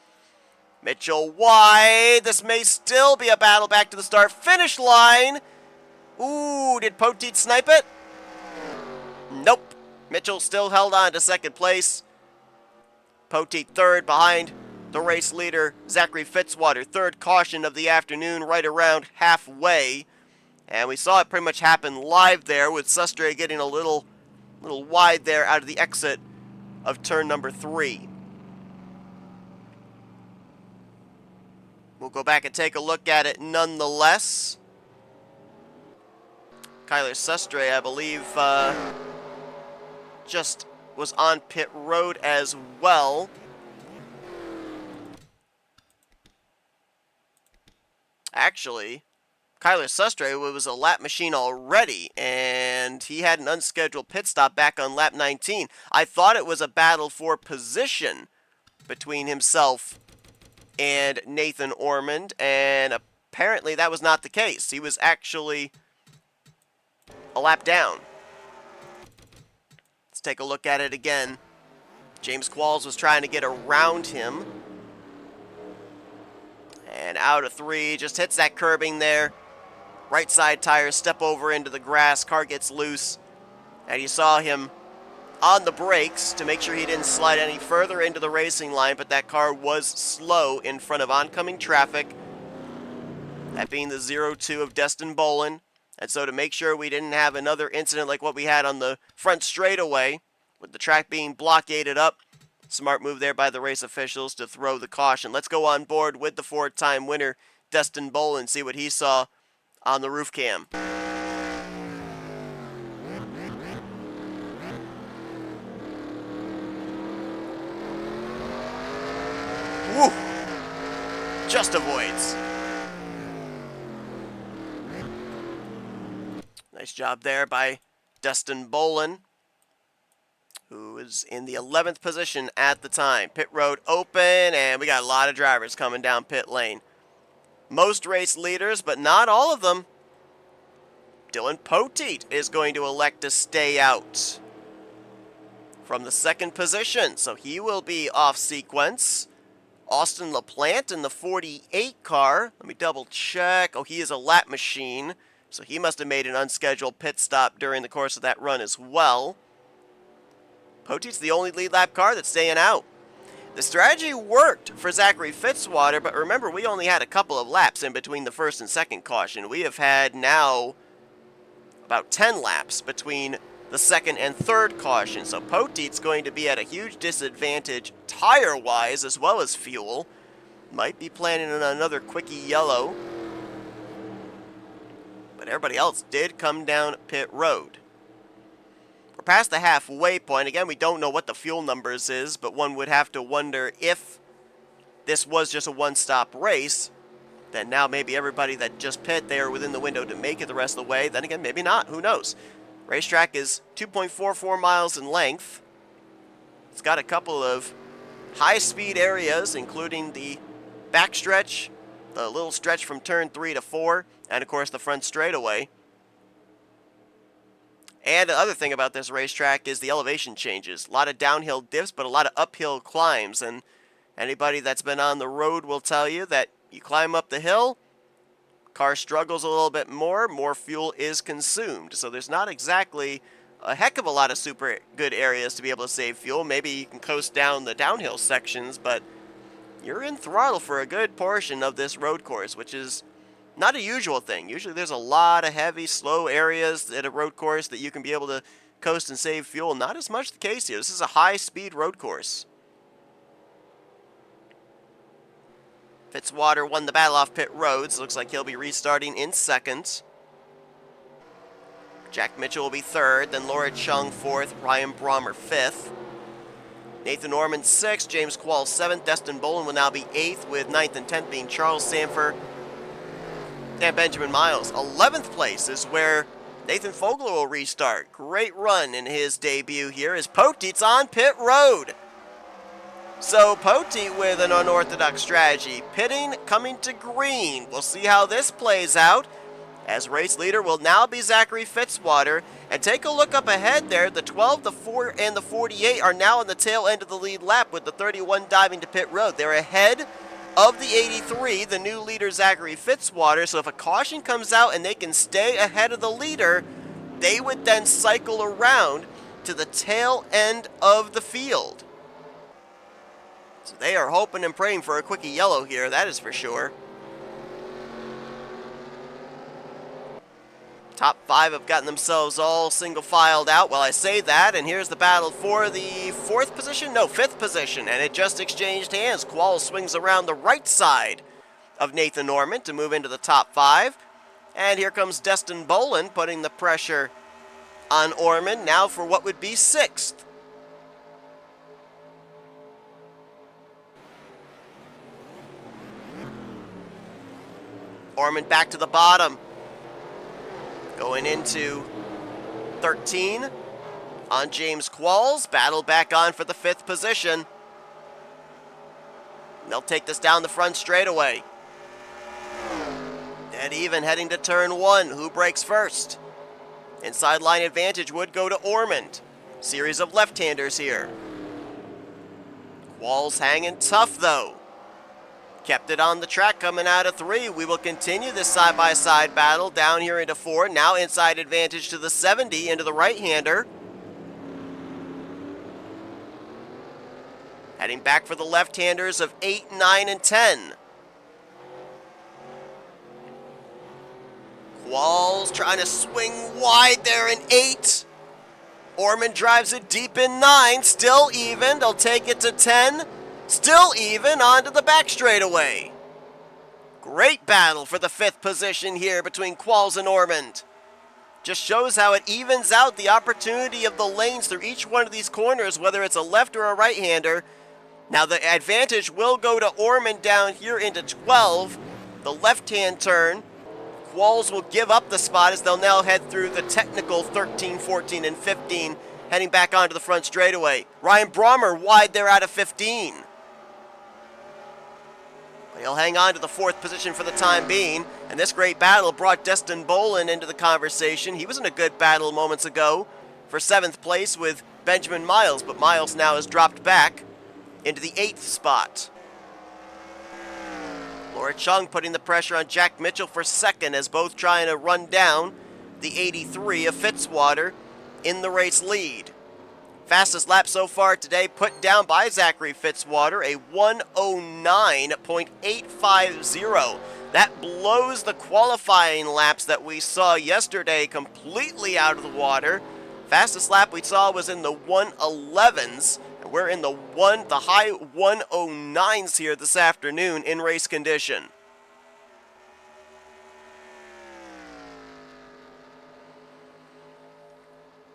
G: Mitchell wide. This may still be a battle back to the start-finish line. Ooh, did Poteet snipe it? Nope. Mitchell still held on to second place. Poteet third behind the race leader, Zachary Fitzwater. Third caution of the afternoon, right around halfway. And we saw it pretty much happen live there with Sustre getting a little wide there out of the exit of turn number 3. We'll go back and take a look at it nonetheless. Kyler Sustre, I believe, just was on pit road as well. Actually, Kyler Sustre was a lap machine already, and he had an unscheduled pit stop back on lap 19. I thought it was a battle for position between himself and Nathan Ormond, and apparently that was not the case. He was actually a lap down. Let's take a look at it again. James Qualls was trying to get around him. And out of 3, just hits that curbing there. Right side tires step over into the grass, car gets loose. And you saw him on the brakes to make sure he didn't slide any further into the racing line, but that car was slow in front of oncoming traffic. That being the 02 of Destin Bolin. And so to make sure we didn't have another incident like what we had on the front straightaway, with the track being blockaded up, smart move there by the race officials to throw the caution. Let's go on board with the 4-time winner, Destin Bolin, see what he saw on the roof cam. Woo! Just avoids. Nice job there by Dustin Bolin, who is in the 11th position at the time. Pit road open, and we got a lot of drivers coming down pit lane. Most race leaders, but not all of them. Dylan Poteet is going to elect to stay out from the 2nd position, so he will be off sequence. Austin LaPlante in the 48 car. Let me double check. Oh, he is a lap machine, so he must have made an unscheduled pit stop during the course of that run as well. Poteet's the only lead lap car that's staying out. The strategy worked for Zachary Fitzwater, but remember, we only had a couple of laps in between the 1st and 2nd caution. We have had now about 10 laps between the 2nd and 3rd caution, so Poteet's going to be at a huge disadvantage tire-wise as well as fuel. Might be planning on another quickie yellow, but everybody else did come down pit road. We're past the halfway point. Again, we don't know what the fuel numbers is, but one would have to wonder if this was just a one-stop race, then now maybe everybody that just pit, they are within the window to make it the rest of the way. Then again, maybe not. Who knows? Racetrack is 2.44 miles in length. It's got a couple of high-speed areas, including the backstretch, the little stretch from turn 3 to 4, and of course the front straightaway. And the other thing about this racetrack is the elevation changes. A lot of downhill dips, but a lot of uphill climbs. And anybody that's been on the road will tell you that you climb up the hill, car struggles a little bit more fuel is consumed. So there's not exactly a heck of a lot of super good areas to be able to save fuel. Maybe you can coast down the downhill sections, but you're in throttle for a good portion of this road course, which is not a usual thing. Usually there's a lot of heavy, slow areas at a road course that you can be able to coast and save fuel. Not as much the case here. This is a high-speed road course. Fitzwater won the battle off pit roads. Looks like he'll be restarting in 2nd. Jack Mitchell will be 3rd, then Laura Chung 4th, Ryan Brommer 5th. Nathan Orman 6th, James Quall 7th, Destin Bolin will now be 8th, with 9th and 10th being Charles Sanford and Benjamin Miles. 11th place is where Nathan Fogler will restart. Great run in his debut here as Poteet's on pit road. So Poteet with an unorthodox strategy, pitting, coming to green. We'll see how this plays out, as race leader will now be Zachary Fitzwater. And take a look up ahead there. The 12, the 4, and the 48 are now on the tail end of the lead lap, with the 31 diving to pit road. They're ahead of the 83, the new leader Zachary Fitzwater. So if a caution comes out and they can stay ahead of the leader, they would then cycle around to the tail end of the field. So they are hoping and praying for a quickie yellow here, that is for sure. Top 5 have gotten themselves all single-filed out. Well, I say that, and here's the battle for the 4th position? No, 5th position, and it just exchanged hands. Quall swings around the right side of Nathan Norman to move into the top 5. And here comes Destin Bolin putting the pressure on Orman, now for what would be 6th. Orman back to the bottom. Going into 13 on James Qualls. Battle back on for the 5th position. They'll take this down the front straightaway. Dead even heading to turn 1. Who breaks first? Inside line advantage would go to Ormond. Series of left-handers here. Qualls hanging tough though. Kept it on the track coming out of 3. We will continue this side-by-side battle down here into 4. Now inside advantage to the 70 into the right-hander. Heading back for the left-handers of 8, 9, and 10. Qualls trying to swing wide there in 8. Orman drives it deep in 9. Still even. They'll take it to 10. Still even onto the back straightaway. Great battle for the 5th position here between Qualls and Ormond. Just shows how it evens out the opportunity of the lanes through each one of these corners, whether it's a left or a right-hander. Now the advantage will go to Orman down here into 12, the left-hand turn. Qualls will give up the spot as they'll now head through the technical 13, 14, and 15, heading back onto the front straightaway. Ryan Brommer wide there out of 15. But he'll hang on to the 4th position for the time being, and this great battle brought Destin Bolin into the conversation. He was in a good battle moments ago for 7th place with Benjamin Miles, but Miles now has dropped back into the 8th spot. Laura Chung putting the pressure on Jack Mitchell for 2nd as both trying to run down the 83 of Fitzwater in the race lead. Fastest lap so far today put down by Zachary Fitzwater, a 109.850. That blows the qualifying laps that we saw yesterday completely out of the water. Fastest lap we saw was in the 111s. And we're in the high 109s here this afternoon in race condition.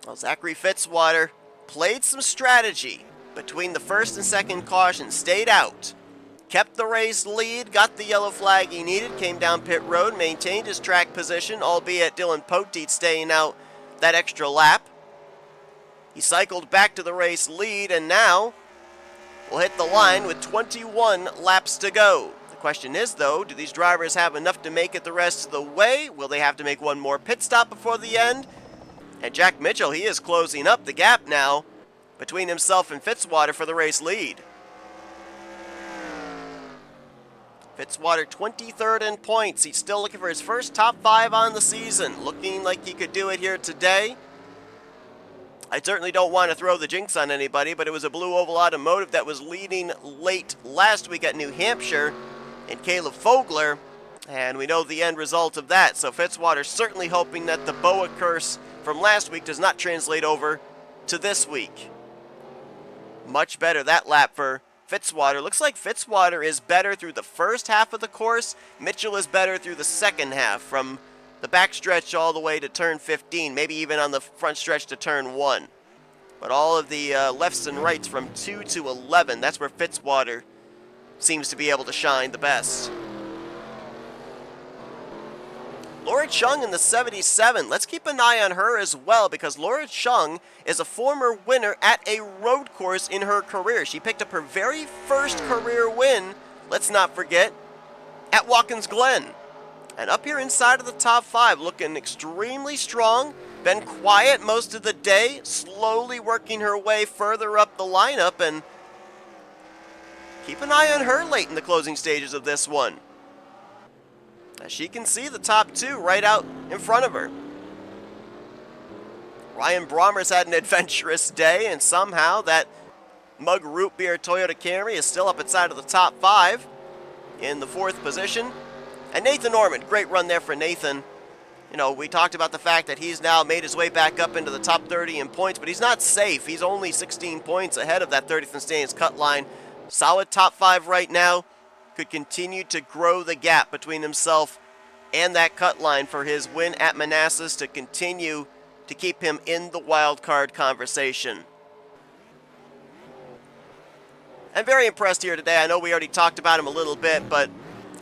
G: Well, Zachary Fitzwater played some strategy between the 1st and 2nd caution, stayed out, kept the race lead, got the yellow flag he needed, came down pit road, maintained his track position, albeit Dylan Poteet staying out that extra lap. He cycled back to the race lead and now will hit the line with 21 laps to go. The question is, though, do these drivers have enough to make it the rest of the way? Will they have to make one more pit stop before the end? And Jack Mitchell, he is closing up the gap now between himself and Fitzwater for the race lead. Fitzwater 23rd in points. He's still looking for his first top 5 on the season. Looking like he could do it here today. I certainly don't want to throw the jinx on anybody, but it was a Blue Oval Automotive that was leading late last week at New Hampshire in Caleb Fogler, and we know the end result of that. So Fitzwater certainly hoping that the BOA curse from last week does not translate over to this week. Much better that lap for Fitzwater. Looks like Fitzwater is better through the first half of the course. Mitchell is better through the second half, from the backstretch all the way to turn 15, maybe even on the front stretch to turn 1. But all of the lefts and rights from 2 to 11, that's where Fitzwater seems to be able to shine the best. Laura Chung in the 77. Let's keep an eye on her as well, because Laura Chung is a former winner at a road course in her career. She picked up her very first career win, let's not forget, at Watkins Glen. And up here inside of the top 5, looking extremely strong. Been quiet most of the day, slowly working her way further up the lineup, and keep an eye on her late in the closing stages of this one, as she can see the top 2 right out in front of her. Ryan Brommer's had an adventurous day, and somehow that Mug Root Beer Toyota Camry is still up inside of the top 5 in the 4th position. And Nathan Norman, great run there for Nathan. You know, we talked about the fact that he's now made his way back up into the top 30 in points, but he's not safe. He's only 16 points ahead of that 30th and standings cut line. Solid top 5 right now. Could continue to grow the gap between himself and that cut line for his win at Manassas to continue to keep him in the wild card conversation. I'm very impressed here today. I know we already talked about him a little bit, but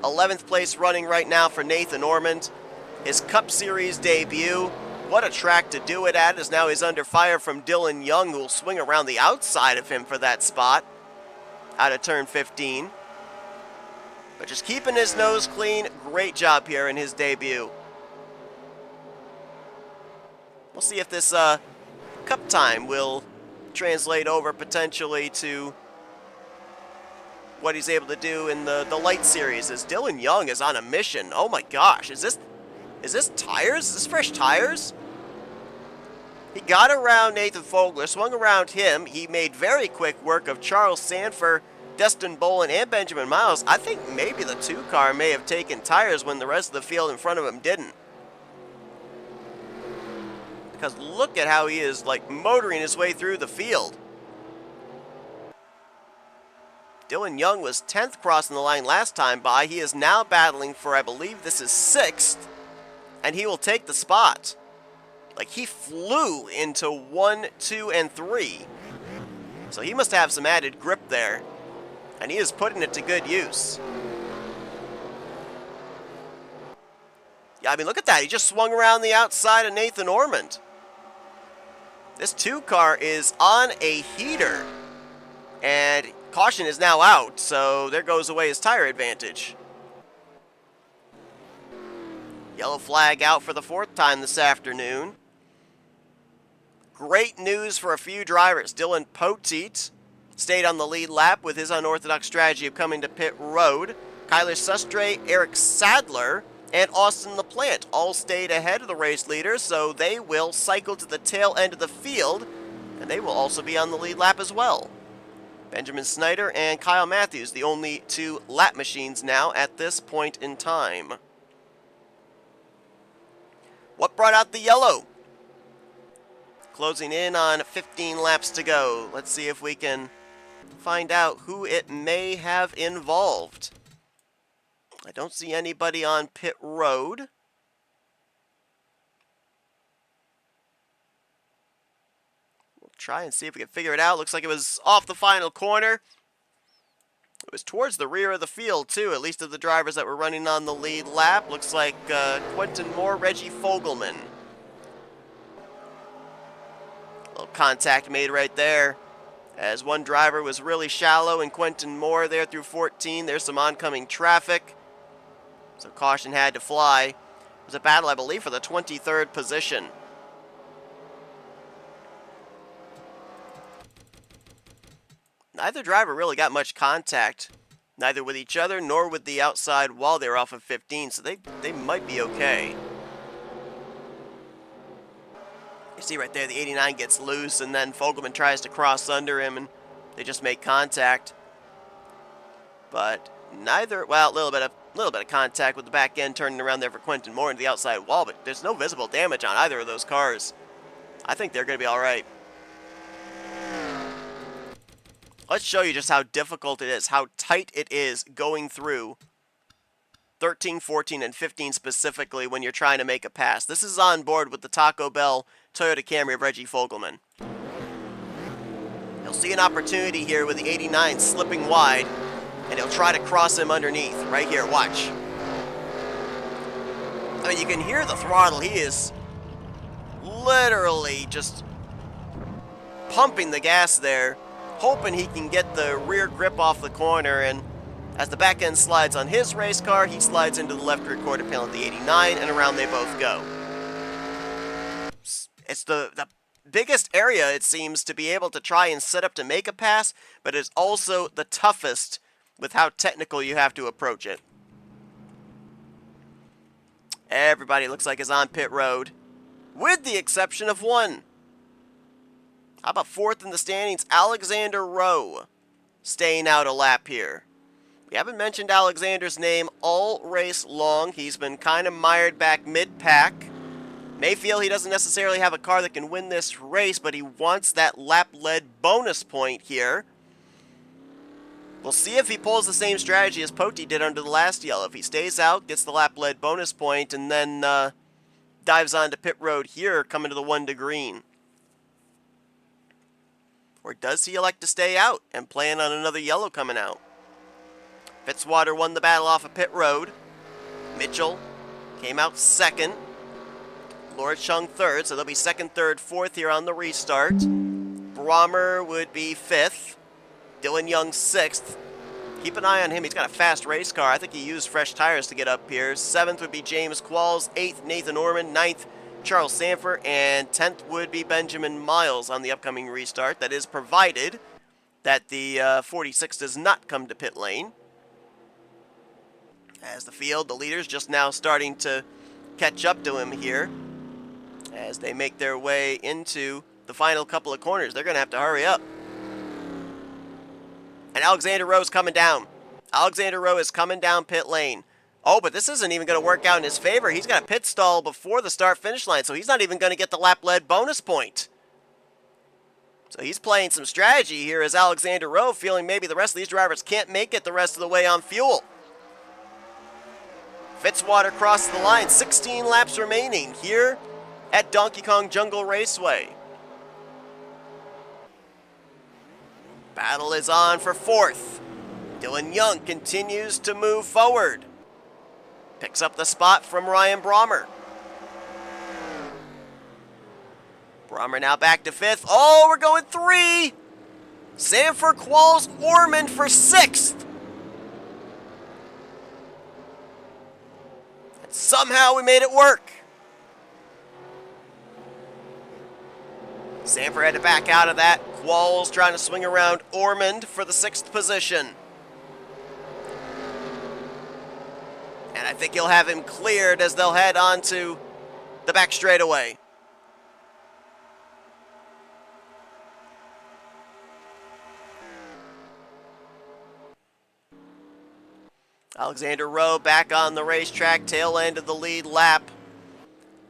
G: 11th place running right now for Nathan Ormond. His Cup Series debut. What a track to do it at, as now he's under fire from Dylan Young, who will swing around the outside of him for that spot out of turn 15. But just keeping his nose clean, great job here in his debut. We'll see if this Cup time will translate over potentially to what he's able to do in the light series, as Dylan Young is on a mission. Oh my gosh, is this tires? Is this fresh tires? He got around Nathan Fogler, swung around him. He made very quick work of Charles Sanford, Destin Bolin, and Benjamin Miles. I think maybe the 2 car may have taken tires when the rest of the field in front of him didn't. Because look at how he is like motoring his way through the field. Dylan Young was 10th crossing the line last time by. He is now battling for, I believe this is 6th, and he will take the spot. Like, he flew into 1, 2, and 3. So he must have some added grip there. and he is putting it to good use. Yeah, I mean, look at that. He just swung around the outside of Nathan Ormond. This 2 car is on a heater, and caution is now out, so there goes away his tire advantage. Yellow flag out for the 4th time this afternoon. Great news for a few drivers. Dylan Poteet stayed on the lead lap with his unorthodox strategy of coming to pit road. Kyler Sustre, Eric Sadler, and Austin LaPlante all stayed ahead of the race leader, so they will cycle to the tail end of the field, and they will also be on the lead lap as well. Benjamin Snyder and Kyle Matthews, the only 2 lap machines now at this point in time. What brought out the yellow? Closing in on 15 laps to go. Let's see if we can find out who it may have involved. I don't see anybody on pit road. We'll try and see if we can figure it out. Looks like it was off the final corner. It was towards the rear of the field, too, at least of the drivers that were running on the lead lap. Looks like Quentin Moore, Reggie Fogelman. Little contact made right there, as one driver was really shallow and Quentin Moore there through 14. There's some oncoming traffic, so caution had to fly. It was a battle, I believe, for the 23rd position. Neither driver really got much contact, neither with each other nor with the outside wall. They were off of 15, so they might be okay. You see right there, the 89 gets loose, and then Fogelman tries to cross under him, and they just make contact. But neither, well, a little bit of contact with the back end turning around there for Quentin Moore into the outside wall, but there's no visible damage on either of those cars. I think they're going to be all right. Let's show you just how difficult it is, how tight it is going through 13, 14, and 15 specifically when you're trying to make a pass. This is on board with the Taco Bell Toyota Camry of Reggie Fogelman. He'll see an opportunity here with the 89 slipping wide, and he'll try to cross him underneath. Right here, watch. I mean, you can hear the throttle. He is literally just pumping the gas there, hoping he can get the rear grip off the corner, and as the back end slides on his race car, he slides into the left rear quarter panel of the 89, and around they both go. It's the biggest area, it seems, to be able to try and set up to make a pass, but it's also the toughest with how technical you have to approach it. Everybody looks like is on pit road, with the exception of one. How about 4th in the standings, Alexander Rowe, staying out a lap here. We haven't mentioned Alexander's name all race long. He's been kind of mired back mid-pack. May feel he doesn't necessarily have a car that can win this race, but he wants that lap-led bonus point here. We'll see if he pulls the same strategy as Poti did under the last yellow. If he stays out, gets the lap-led bonus point, and then dives onto pit road here, coming to the 1 to green. Or does he elect to stay out and plan on another yellow coming out? Fitzwater won the battle off of pit road. Mitchell came out 2nd. Laura Chung 3rd, so they'll be 2nd, 3rd, 4th here on the restart. Brommer would be 5th. Dylan Young 6th. Keep an eye on him. He's got a fast race car. I think he used fresh tires to get up here. 7th would be James Qualls. 8th, Nathan Ormond. 9th, Charles Sanford. And 10th would be Benjamin Miles on the upcoming restart. That is provided that the 46 does not come to pit lane. As the field, the leaders just now starting to catch up to him here as they make their way into the final couple of corners. They're going to have to hurry up. And Alexander Rowe's coming down. Alexander Rowe is coming down pit lane. Oh, but this isn't even going to work out in his favor. He's got a pit stall before the start-finish line, so he's not even going to get the lap-led bonus point. So he's playing some strategy here as Alexander Rowe, feeling maybe the rest of these drivers can't make it the rest of the way on fuel. Fitzwater crossed the line. 16 laps remaining here at Donkey Kong Jungle Raceway. Battle is on for 4th. Dylan Young continues to move forward. Picks up the spot from Ryan Brommer. Brommer now back to 5th. Oh, we're going 3. Sanford Qualls Ormond for 6th. And somehow we made it work. Sanford had to back out of that. Qualls trying to swing around Ormond for the 6th position. And I think he'll have him cleared as they'll head on to the back straightaway. Alexander Rowe back on the racetrack, tail end of the lead lap.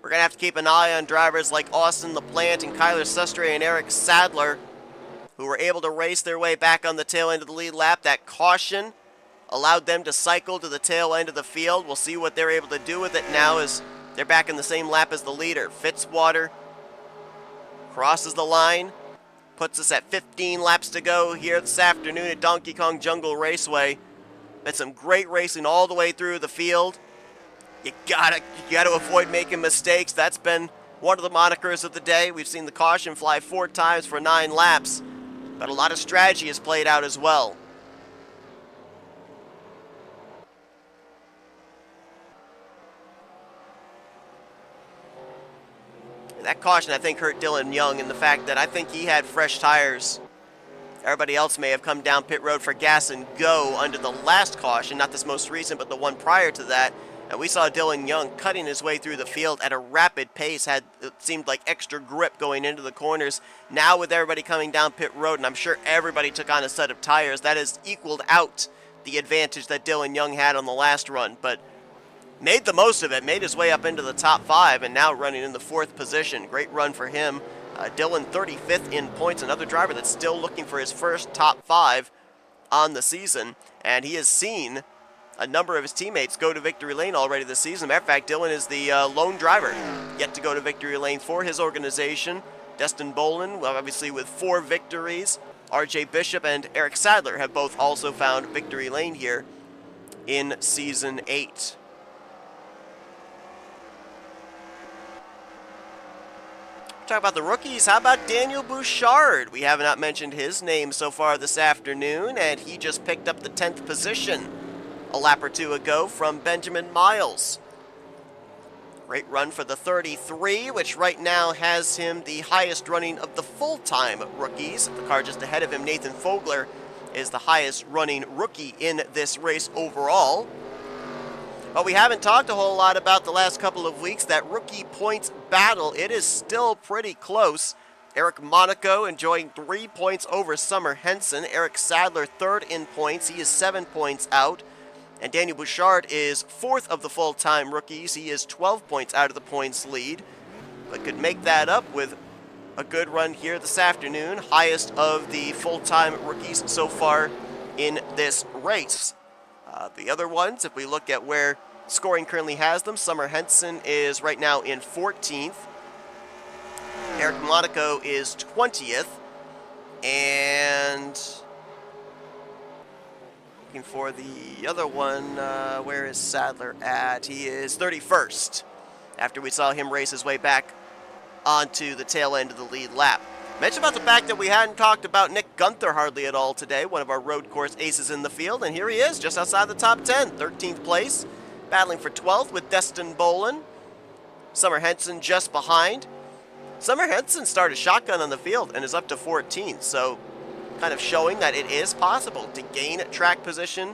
G: We're going to have to keep an eye on drivers like Austin LaPlante and Kyler Sustre and Eric Sadler, who were able to race their way back on the tail end of the lead lap. That caution allowed them to cycle to the tail end of the field. We'll see what they're able to do with it now as they're back in the same lap as the leader. Fitzwater crosses the line, puts us at 15 laps to go here this afternoon at Donkey Kong Jungle Raceway. Had some great racing all the way through the field. You gotta avoid making mistakes. That's been one of the monikers of the day. We've seen the caution fly 4 times for 9 laps, but a lot of strategy has played out as well. That caution, I think, hurt Dylan Young in the fact that I think he had fresh tires. Everybody else may have come down pit road for gas and go under the last caution, not this most recent, but the one prior to that. And we saw Dylan Young cutting his way through the field at a rapid pace, it seemed like extra grip going into the corners. Now with everybody coming down pit road, and I'm sure everybody took on a set of tires, that has equaled out the advantage that Dylan Young had on the last run. But made the most of it, made his way up into the top 5, and now running in the 4th position. Great run for him. Dylan 35th in points, another driver that's still looking for his first top 5 on the season, and he has seen a number of his teammates go to victory lane already this season. Matter of fact, Dylan is the lone driver yet to go to victory lane for his organization. Destin Bolin, well, obviously with 4 victories. RJ Bishop and Eric Sadler have both also found victory lane here in Season 8. Talk about the rookies. How about Daniel Bouchard? We have not mentioned his name so far this afternoon, and he just picked up the 10th position a lap or 2 ago from Benjamin Miles. Great run for the 33, which right now has him the highest running of the full-time rookies. The car just ahead of him, Nathan Fogler, is the highest running rookie in this race overall. But we haven't talked a whole lot about the last couple of weeks. That rookie points battle, it is still pretty close. Eric Monaco enjoying 3 points over Summer Henson. Eric Sadler 3rd in points. He is 7 points out. And Daniel Bouchard is 4th of the full-time rookies. He is 12 points out of the points lead, but could make that up with a good run here this afternoon. Highest of the full-time rookies so far in this race. The other ones, if we look at where scoring currently has them, Summer Henson is right now in 14th. Eric Monaco is 20th. And looking for the other one, where is Sadler at? He is 31st, after we saw him race his way back onto the tail end of the lead lap. Mentioned about the fact that we hadn't talked about Nick Gunther hardly at all today, one of our road course aces in the field, and here he is, just outside the top 10, 13th place, battling for 12th with Destin Bolin. Summer Henson just behind. Summer Henson started shotgun on the field and is up to 14th, so kind of showing that it is possible to gain track position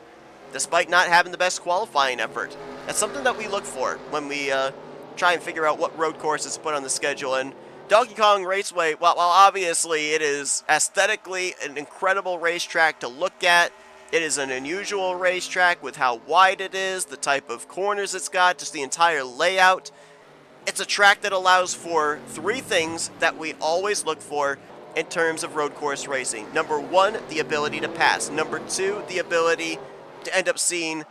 G: despite not having the best qualifying effort. That's something that we look for when we try and figure out what road courses to put on the schedule. And Donkey Kong Raceway, while obviously it is aesthetically an incredible racetrack to look at, it is an unusual racetrack with how wide it is, the type of corners it's got, just the entire layout. It's a track that allows for 3 things that we always look for in terms of road course racing. Number 1, the ability to pass. Number 2, the ability to end up seeing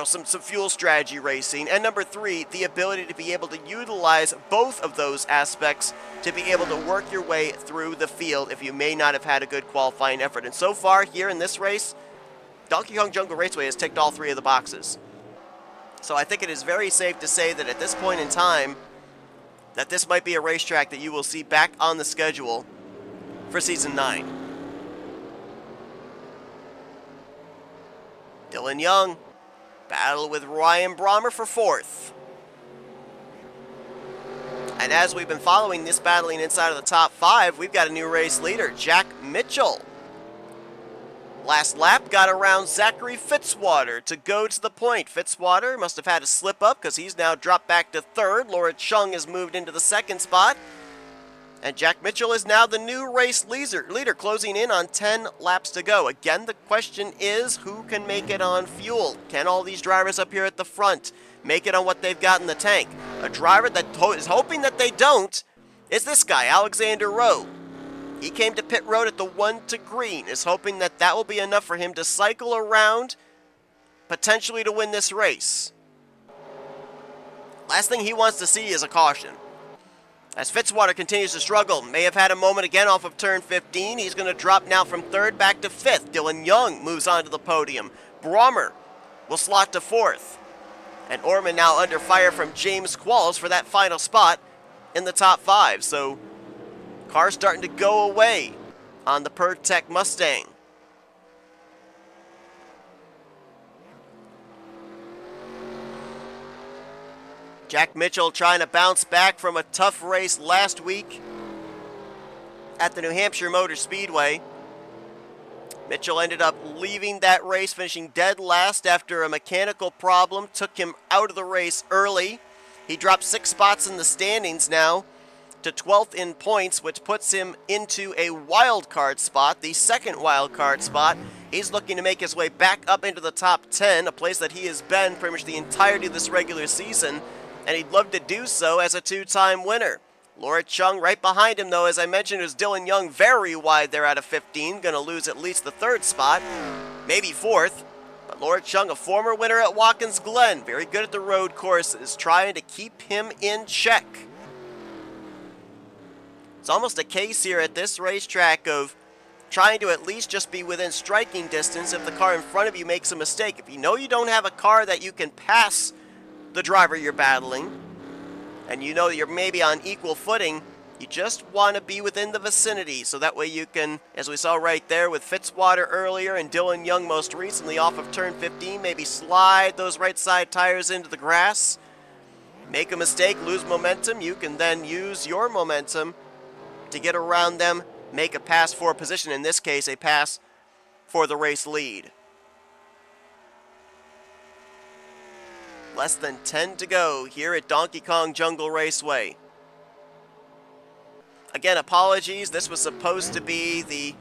G: some fuel strategy racing. And number 3, the ability to be able to utilize both of those aspects to be able to work your way through the field if you may not have had a good qualifying effort. And so far here in this race, Donkey Kong Jungle Raceway has ticked all 3 of the boxes. So I think it is very safe to say that at this point in time, that this might be a racetrack that you will see back on the schedule for Season 9. Dylan Young, battle with Ryan Brommer for 4th. And as we've been following this battling inside of the top 5, we've got a new race leader, Jack Mitchell. Last lap got around Zachary Fitzwater to go to the point. Fitzwater must have had a slip up because he's now dropped back to 3rd. Laura Chung has moved into the 2nd spot. And Jack Mitchell is now the new race leader, closing in on 10 laps to go. Again, the question is, who can make it on fuel? Can all these drivers up here at the front make it on what they've got in the tank? A driver that is hoping that they don't is this guy, Alexander Rowe. He came to pit road at the 1 to green, is hoping that that will be enough for him to cycle around, potentially to win this race. Last thing he wants to see is a caution. As Fitzwater continues to struggle, may have had a moment again off of turn 15. He's going to drop now from 3rd back to 5th. Dylan Young moves on to the podium. Brommer will slot to 4th. And Orman now under fire from James Qualls for that final spot in the top 5. So cars starting to go away on the PerTech Mustang. Jack Mitchell trying to bounce back from a tough race last week at the New Hampshire Motor Speedway. Mitchell ended up leaving that race, finishing dead last after a mechanical problem took him out of the race early. He dropped 6 spots in the standings now to 12th in points, which puts him into a wild card spot, the 2nd wild card spot. He's looking to make his way back up into the top 10, a place that he has been pretty much the entirety of this regular season, and he'd love to do so as a 2-time winner. Laura Chung right behind him, though, as I mentioned, is Dylan Young very wide there out of 15, going to lose at least the 3rd spot, maybe 4th. But Laura Chung, a former winner at Watkins Glen, very good at the road courses, trying to keep him in check. It's almost a case here at this racetrack of trying to at least just be within striking distance if the car in front of you makes a mistake. If you know you don't have a car that you can pass the driver you're battling, and you know that you're maybe on equal footing, you just want to be within the vicinity, so that way you can, as we saw right there with Fitzwater earlier and Dylan Young most recently off of turn 15, maybe slide those right side tires into the grass, make a mistake, lose momentum. You can then use your momentum to get around them, make a pass for a position, in this case a pass for the race lead. Less than 10 to go here at Donkey Kong Jungle Raceway. Again, apologies, this was supposed to be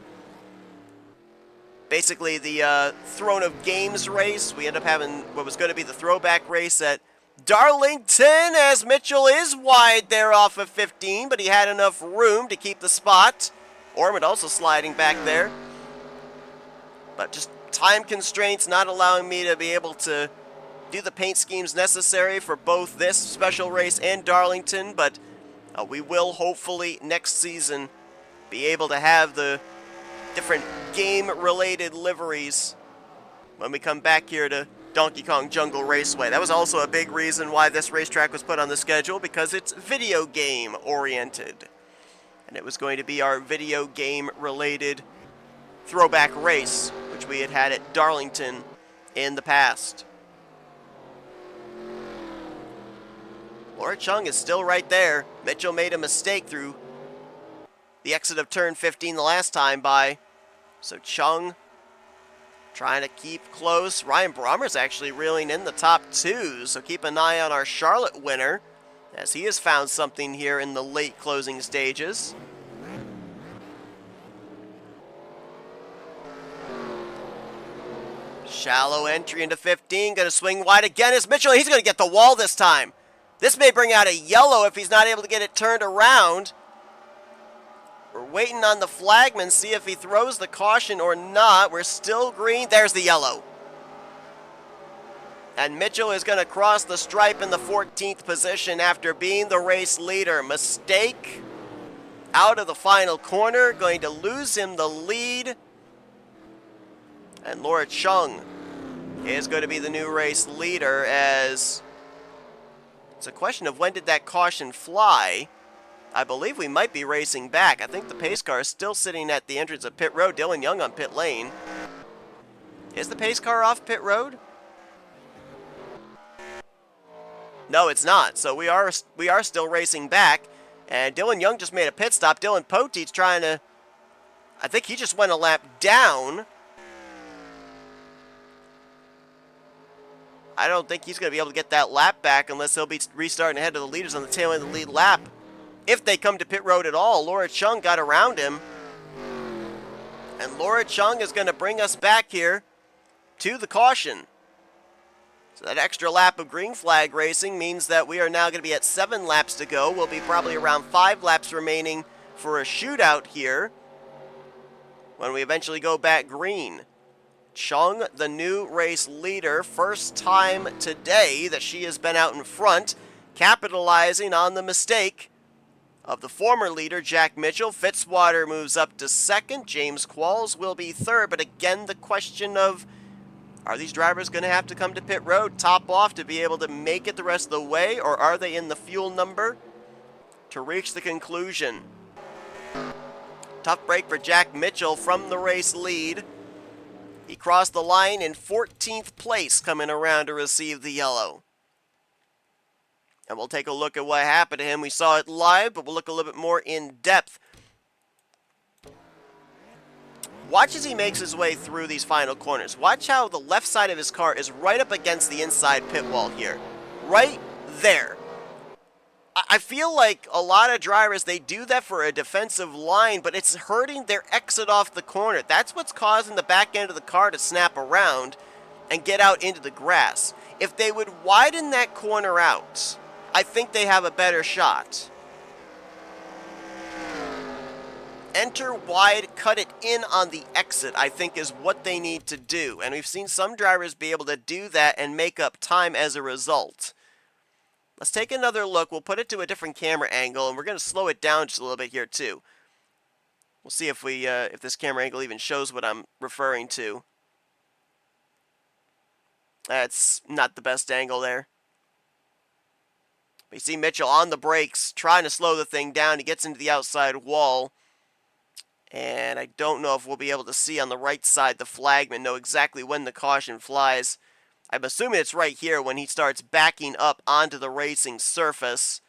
G: basically the Throne of Games race. We ended up having what was going to be the throwback race at Darlington, as Mitchell is wide there off of 15, but he had enough room to keep the spot. Ormond also sliding back there. But just time constraints not allowing me to be able to do the paint schemes necessary for both this special race and Darlington, but we will hopefully next season be able to have the different game-related liveries when we come back here to Donkey Kong Jungle Raceway. That was also a big reason why this racetrack was put on the schedule, because it's video game oriented. And it was going to be our video game related throwback race, which we had at Darlington in the past. Laura Chung is still right there. Mitchell made a mistake through the exit of turn 15 the last time by. So Chung trying to keep close. Ryan Brommer's actually reeling in the top 2, so keep an eye on our Charlotte winner, as he has found something here in the late closing stages. Shallow entry into 15, going to swing wide again is Mitchell. He's going to get the wall this time. This may bring out a yellow if he's not able to get it turned around. We're waiting on the flagman, see if he throws the caution or not. We're still green. There's the yellow. And Mitchell is going to cross the stripe in the 14th position after being the race leader. Mistake out of the final corner, going to lose him the lead. And Laura Chung is going to be the new race leader, as it's a question of when did that caution fly. I believe we might be racing back. I think the pace car is still sitting at the entrance of pit road. Dylan Young on pit lane. Is the pace car off pit road? No, it's not. So we are still racing back. And Dylan Young just made a pit stop. Dylan Poteet's trying to... I think he just went a lap down. I don't think he's going to be able to get that lap back unless he'll be restarting ahead of the leaders on the tail end of the lead lap. If they come to pit road at all, Laura Chung got around him. And Laura Chung is going to bring us back here to the caution. So that extra lap of green flag racing means that we are now going to be at 7 laps to go. We'll be probably around 5 laps remaining for a shootout here when we eventually go back green. Chung, the new race leader, first time today that she has been out in front, capitalizing on the mistake of the former leader, Jack Mitchell. Fitzwater moves up to second. James Qualls will be third. But again, the question of, are these drivers going to have to come to pit road, top off, to be able to make it the rest of the way, or are they in the fuel number to reach the conclusion? Tough break for Jack Mitchell from the race lead. He crossed the line in 14th place coming around to receive the yellow. And we'll take a look at what happened to him. We saw it live, but we'll look a little bit more in depth. Watch as he makes his way through these final corners. Watch how the left side of his car is right up against the inside pit wall here. Right there. I feel like a lot of drivers, they do that for a defensive line, but it's hurting their exit off the corner. That's what's causing the back end of the car to snap around and get out into the grass. If they would widen that corner out, I think they have a better shot. Enter wide, cut it in on the exit, I think is what they need to do. And we've seen some drivers be able to do that and make up time as a result. Let's take another look. We'll put it to a different camera angle, and we're going to slow it down just a little bit here too. We'll see if this camera angle even shows what I'm referring to. That's not the best angle there. But you see Mitchell on the brakes, trying to slow the thing down. He gets into the outside wall. And I don't know if we'll be able to see on the right side the flagman know exactly when the caution flies. I'm assuming it's right here when he starts backing up onto the racing surface.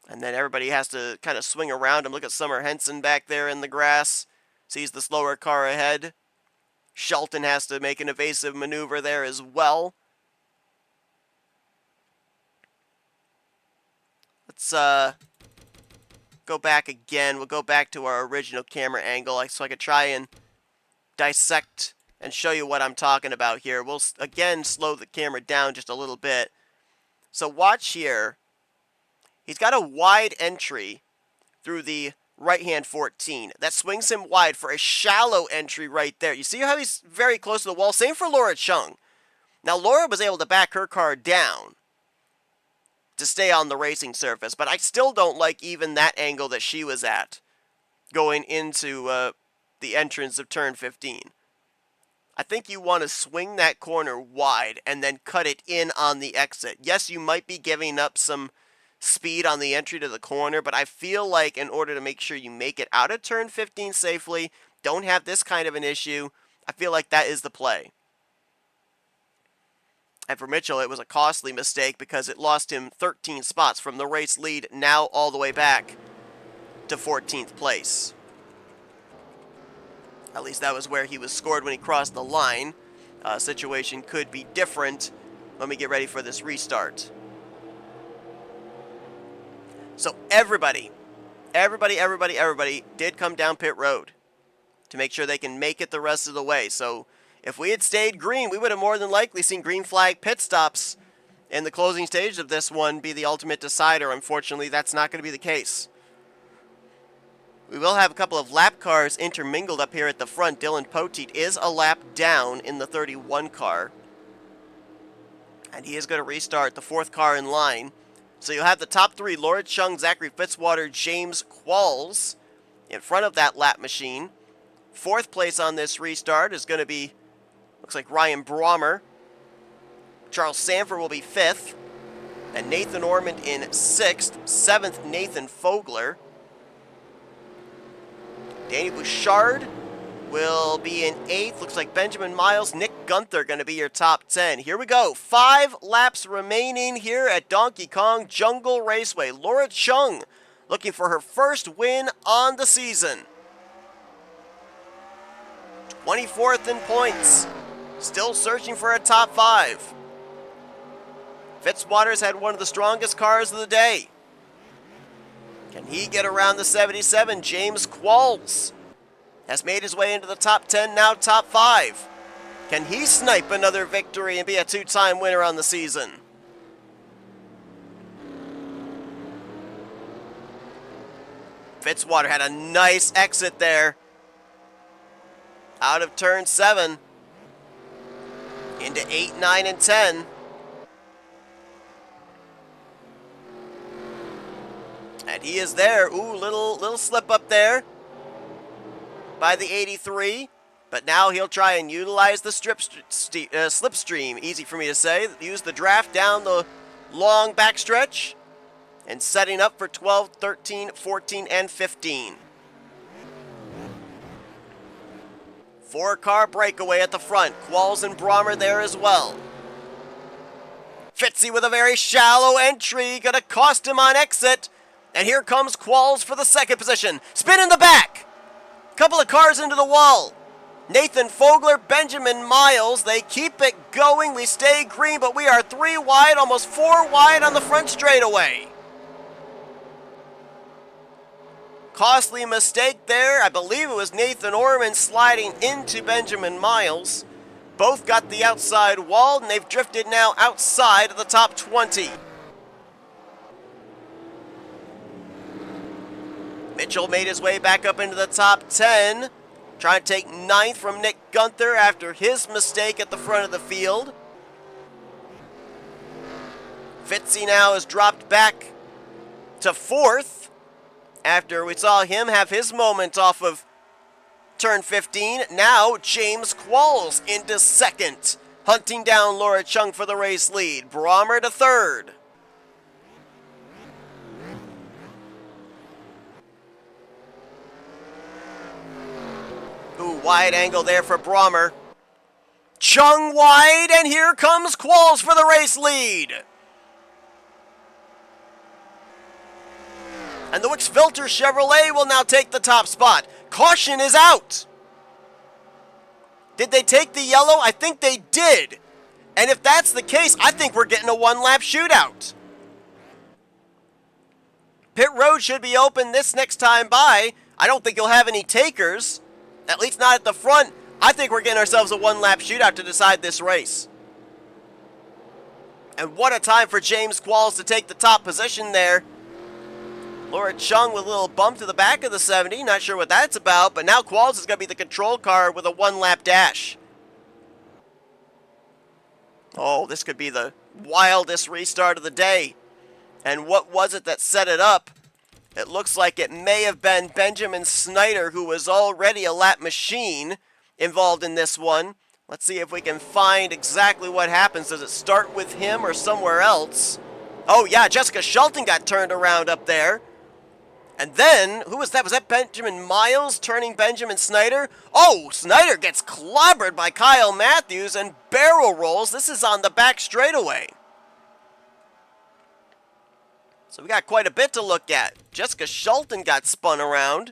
G: And then everybody has to kind of swing around him. Look at Summer Henson back there in the grass. Sees the slower car ahead. Shelton has to make an evasive maneuver there as well. Let's go back again. We'll go back to our original camera angle so I could try and dissect and show you what I'm talking about here. We'll again slow the camera down just a little bit. So watch here. He's got a wide entry through the right-hand 14. That swings him wide for a shallow entry right there. You see how he's very close to the wall? Same for Laura Chung. Now, Laura was able to back her car down to stay on the racing surface, but I still don't like even that angle that she was at going into the entrance of turn 15. I think you want to swing that corner wide and then cut it in on the exit. Yes, you might be giving up some speed on the entry to the corner, but I feel like in order to make sure you make it out of turn 15 safely, don't have this kind of an issue, I feel like that is the play. And for Mitchell, it was a costly mistake because it lost him 13 spots from the race lead now all the way back to 14th place. At least that was where he was scored when he crossed the line. Situation could be different when we get ready for this restart. So everybody did come down pit road to make sure they can make it the rest of the way. So if we had stayed green, we would have more than likely seen green flag pit stops in the closing stage of this one be the ultimate decider. Unfortunately, that's not going to be the case. We will have a couple of lap cars intermingled up here at the front. Dylan Poteet is a lap down in the 31 car. And he is going to restart the 4th car in line. So you'll have the top 3, Laura Chung, Zachary Fitzwater, James Qualls, in front of that lap machine. Fourth place on this restart is going to be, looks like Ryan Brommer. Charles Sanford will be 5th. And Nathan Ormond in 6th. 7th, Nathan Fogler. Danny Bouchard will be in 8th. Looks like Benjamin Miles, Nick Gunther going to be your top 10. Here we go. 5 laps remaining here at Donkey Kong Jungle Raceway. Laura Chung looking for her first win on the season. 24th in points. Still searching for a top 5. Fitzwaters had one of the strongest cars of the day. Can he get around the 77? James Qualls has made his way into the top 10, now top 5. Can he snipe another victory and be a 2-time winner on the season? Fitzwater had a nice exit there. Out of turn 7. Into 8, 9, and 10. And he is there. Ooh, little slip up there by the 83. But now he'll try and utilize the slipstream. Easy for me to say. Use the draft down the long backstretch. And setting up for 12, 13, 14, and 15. 4-car breakaway at the front. Qualls and Brommer there as well. Fitzy with a very shallow entry. Gonna cost him on exit. And here comes Qualls for the second position. Spin in the back. Couple of cars into the wall. Nathan Fogler, Benjamin Miles. They keep it going. We stay green, but we are 3 wide, almost 4 wide on the front straightaway. Costly mistake there. I believe it was Nathan Orman sliding into Benjamin Miles. Both got the outside wall, and they've drifted now outside of the top 20. Mitchell made his way back up into the top 10. Trying to take 9th from Nick Gunther after his mistake at the front of the field. Fitzy now has dropped back to 4th after we saw him have his moment off of turn 15. Now James Qualls into 2nd, hunting down Laura Chung for the race lead. Brommer to 3rd. Ooh, wide angle there for Brommer. Chung wide, and here comes Qualls for the race lead. And the Wix Filter Chevrolet will now take the top spot. Caution is out. Did they take the yellow? I think they did. And if that's the case, I think we're getting a 1-lap shootout. Pit road should be open this next time by. I don't think you'll have any takers. At least not at the front. I think we're getting ourselves a 1-lap shootout to decide this race. And what a time for James Qualls to take the top position there. Laura Chung with a little bump to the back of the 70. Not sure what that's about, but now Qualls is going to be the control car with a 1-lap dash. Oh, this could be the wildest restart of the day. And what was it that set it up? It looks like it may have been Benjamin Snyder, who was already a lap machine, involved in this one. Let's see if we can find exactly what happens. Does it start with him or somewhere else? Oh yeah, Jessica Schulten got turned around up there. And then, who was that? Was that Benjamin Miles turning Benjamin Snyder? Oh, Snyder gets clobbered by Kyle Matthews and barrel rolls. This is on the back straightaway. So we got quite a bit to look at. Jessica Schulten got spun around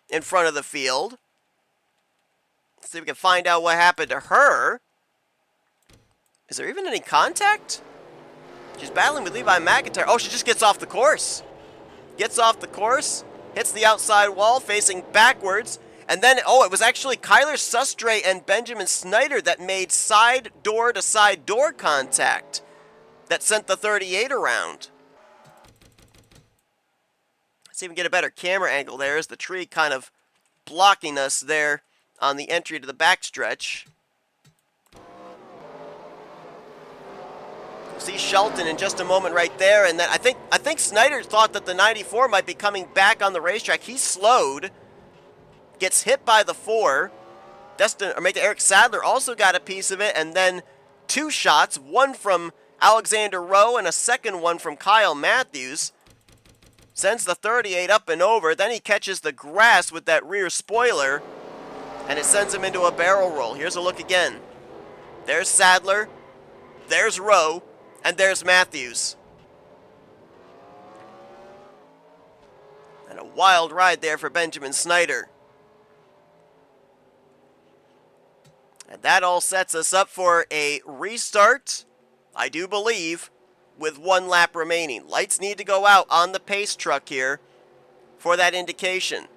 G: in front of the field. Let's see if we can find out what happened to her. Is there even any contact? She's battling with Levi McIntyre. Oh, she just gets off the course. Gets off the course, hits the outside wall, facing backwards. And then, oh, it was actually Kyler Sustre and Benjamin Snyder that made side door to side door contact that sent the 38 around. Let's see if we can get a better camera angle there. Is the tree kind of blocking us there on the entry to the backstretch. We'll see Schulten in just a moment right there, and then I think Snyder thought that the 94 might be coming back on the racetrack. He slowed, gets hit by the 4. Eric Sadler also got a piece of it, and then 2 shots, one from Alexander Rowe and a second one from Kyle Matthews. Sends the 38 up and over, then he catches the grass with that rear spoiler, and it sends him into a barrel roll. Here's a look again. There's Sadler, there's Rowe, and there's Matthews. And a wild ride there for Benjamin Snyder. And that all sets us up for a restart, I do believe, with 1 lap remaining. Lights need to go out on the pace truck here for that indication.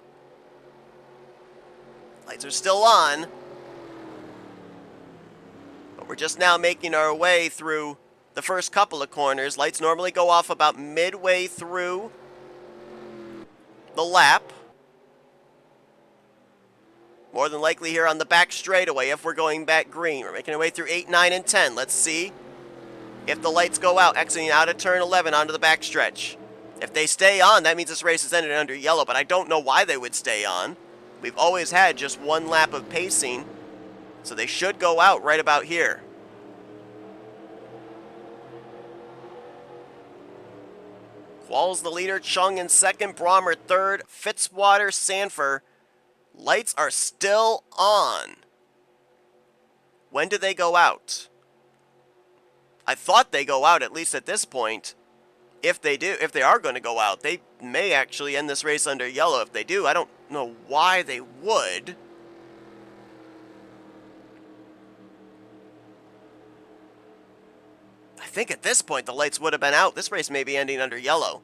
G: Lights are still on, but we're just now making our way through the first couple of corners. Lights normally go off about midway through the lap. More than likely here on the back straightaway if we're going back green. We're making our way through 8, 9, and 10. Let's see if the lights go out, exiting out of turn 11 onto the back stretch. If they stay on, that means this race is ended under yellow, but I don't know why they would stay on. We've always had just 1 lap of pacing, so they should go out right about here. Qualls the leader, Chung in second, Brommer third, Fitzwater, Sanford. Lights are still on. When do they go out? I thought they go out at least at this point. If they are going to go out, they may actually end this race under yellow. If they do, I don't know why they would. I think at this point the lights would have been out. This race may be ending under yellow,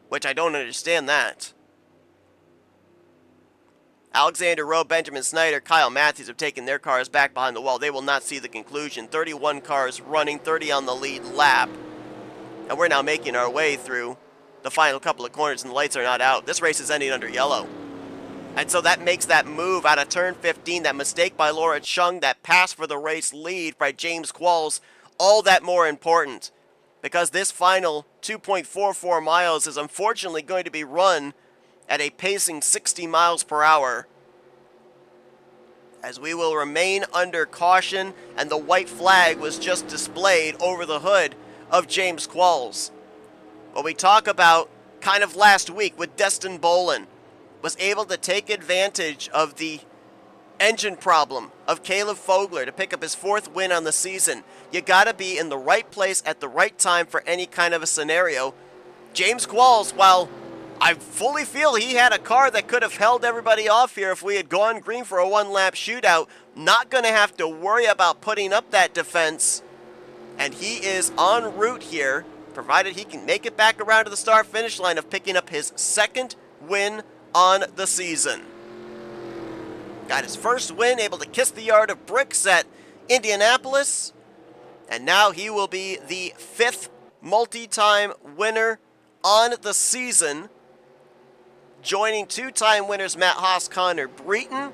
G: which I don't understand that. Alexander Rowe, Benjamin Snyder, Kyle Matthews have taken their cars back behind the wall. They will not see the conclusion. 31 cars running, 30 on the lead lap. And we're now making our way through the final couple of corners, and the lights are not out. This race is ending under yellow. And so that makes that move out of turn 15, that mistake by Laura Chung, that pass for the race lead by James Qualls, all that more important. Because this final 2.44 miles is unfortunately going to be run at a pacing 60 miles per hour, as we will remain under caution, and the white flag was just displayed over the hood of James Qualls. What we talk about kind of last week with Destin Bolin was able to take advantage of the engine problem of Caleb Fogler to pick up his 4th win on the season. You gotta be in the right place at the right time for any kind of a scenario. James Qualls, while I fully feel he had a car that could have held everybody off here if we had gone green for a 1-lap shootout, not going to have to worry about putting up that defense. And he is en route here, provided he can make it back around to the start-finish line, of picking up his 2nd win on the season. Got his 1st win, able to kiss the yard of bricks at Indianapolis. And now he will be the 5th multi-time winner on the season, joining 2-time winners Matt Haas, Connor Breton,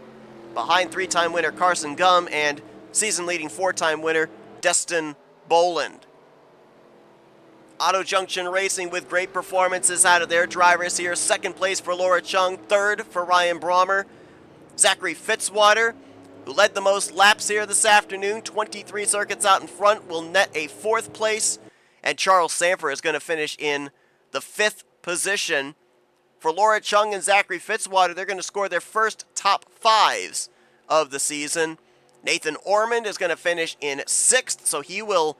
G: behind 3-time winner Carson Gum, and season-leading 4-time winner Destin Boland. Auto Junction Racing with great performances out of their drivers here. 2nd place for Laura Chung, 3rd for Ryan Brommer. Zachary Fitzwater, who led the most laps here this afternoon, 23 circuits out in front, will net a 4th place. And Charles Sanford is going to finish in the 5th position. For Laura Chung and Zachary Fitzwater, they're going to score their first top 5s of the season. Nathan Ormond is going to finish in 6th, so he will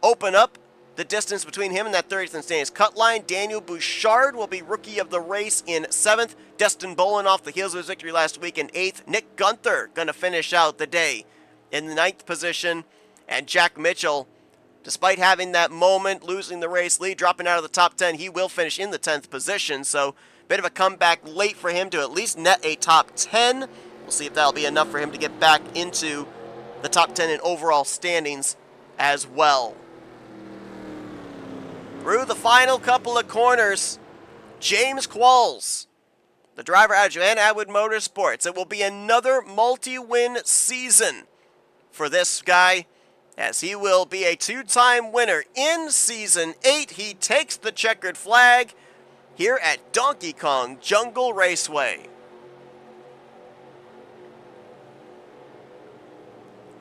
G: open up the distance between him and that 30th and standings cut line. Daniel Bouchard will be rookie of the race in 7th. Destin Bolin off the heels of his victory last week in 8th. Nick Gunther going to finish out the day in the 9th position. And Jack Mitchell, despite having that moment, losing the race lead, dropping out of the top 10, he will finish in the 10th position. So bit of a comeback late for him to at least net a top 10. We'll see if that'll be enough for him to get back into the top 10 in overall standings as well. Through the final couple of corners, James Qualls, the driver out of Joanna Atwood Motorsports. It will be another multi-win season for this guy, as he will be a 2-time winner in Season 8. He takes the checkered flag here at Donkey Kong Jungle Raceway.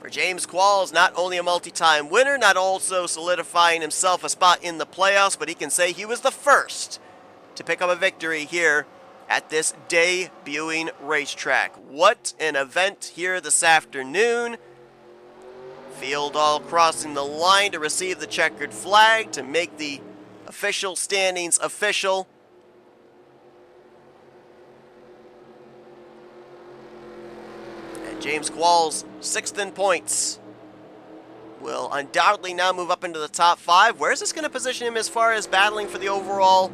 G: For James Qualls, not only a multi-time winner, not also solidifying himself a spot in the playoffs, but he can say he was the first to pick up a victory here at this debuting racetrack. What an event here this afternoon. Field all crossing the line to receive the checkered flag to make the official standings official. And James Qualls, 6th in points, will undoubtedly now move up into the top 5. Where is this going to position him as far as battling for the overall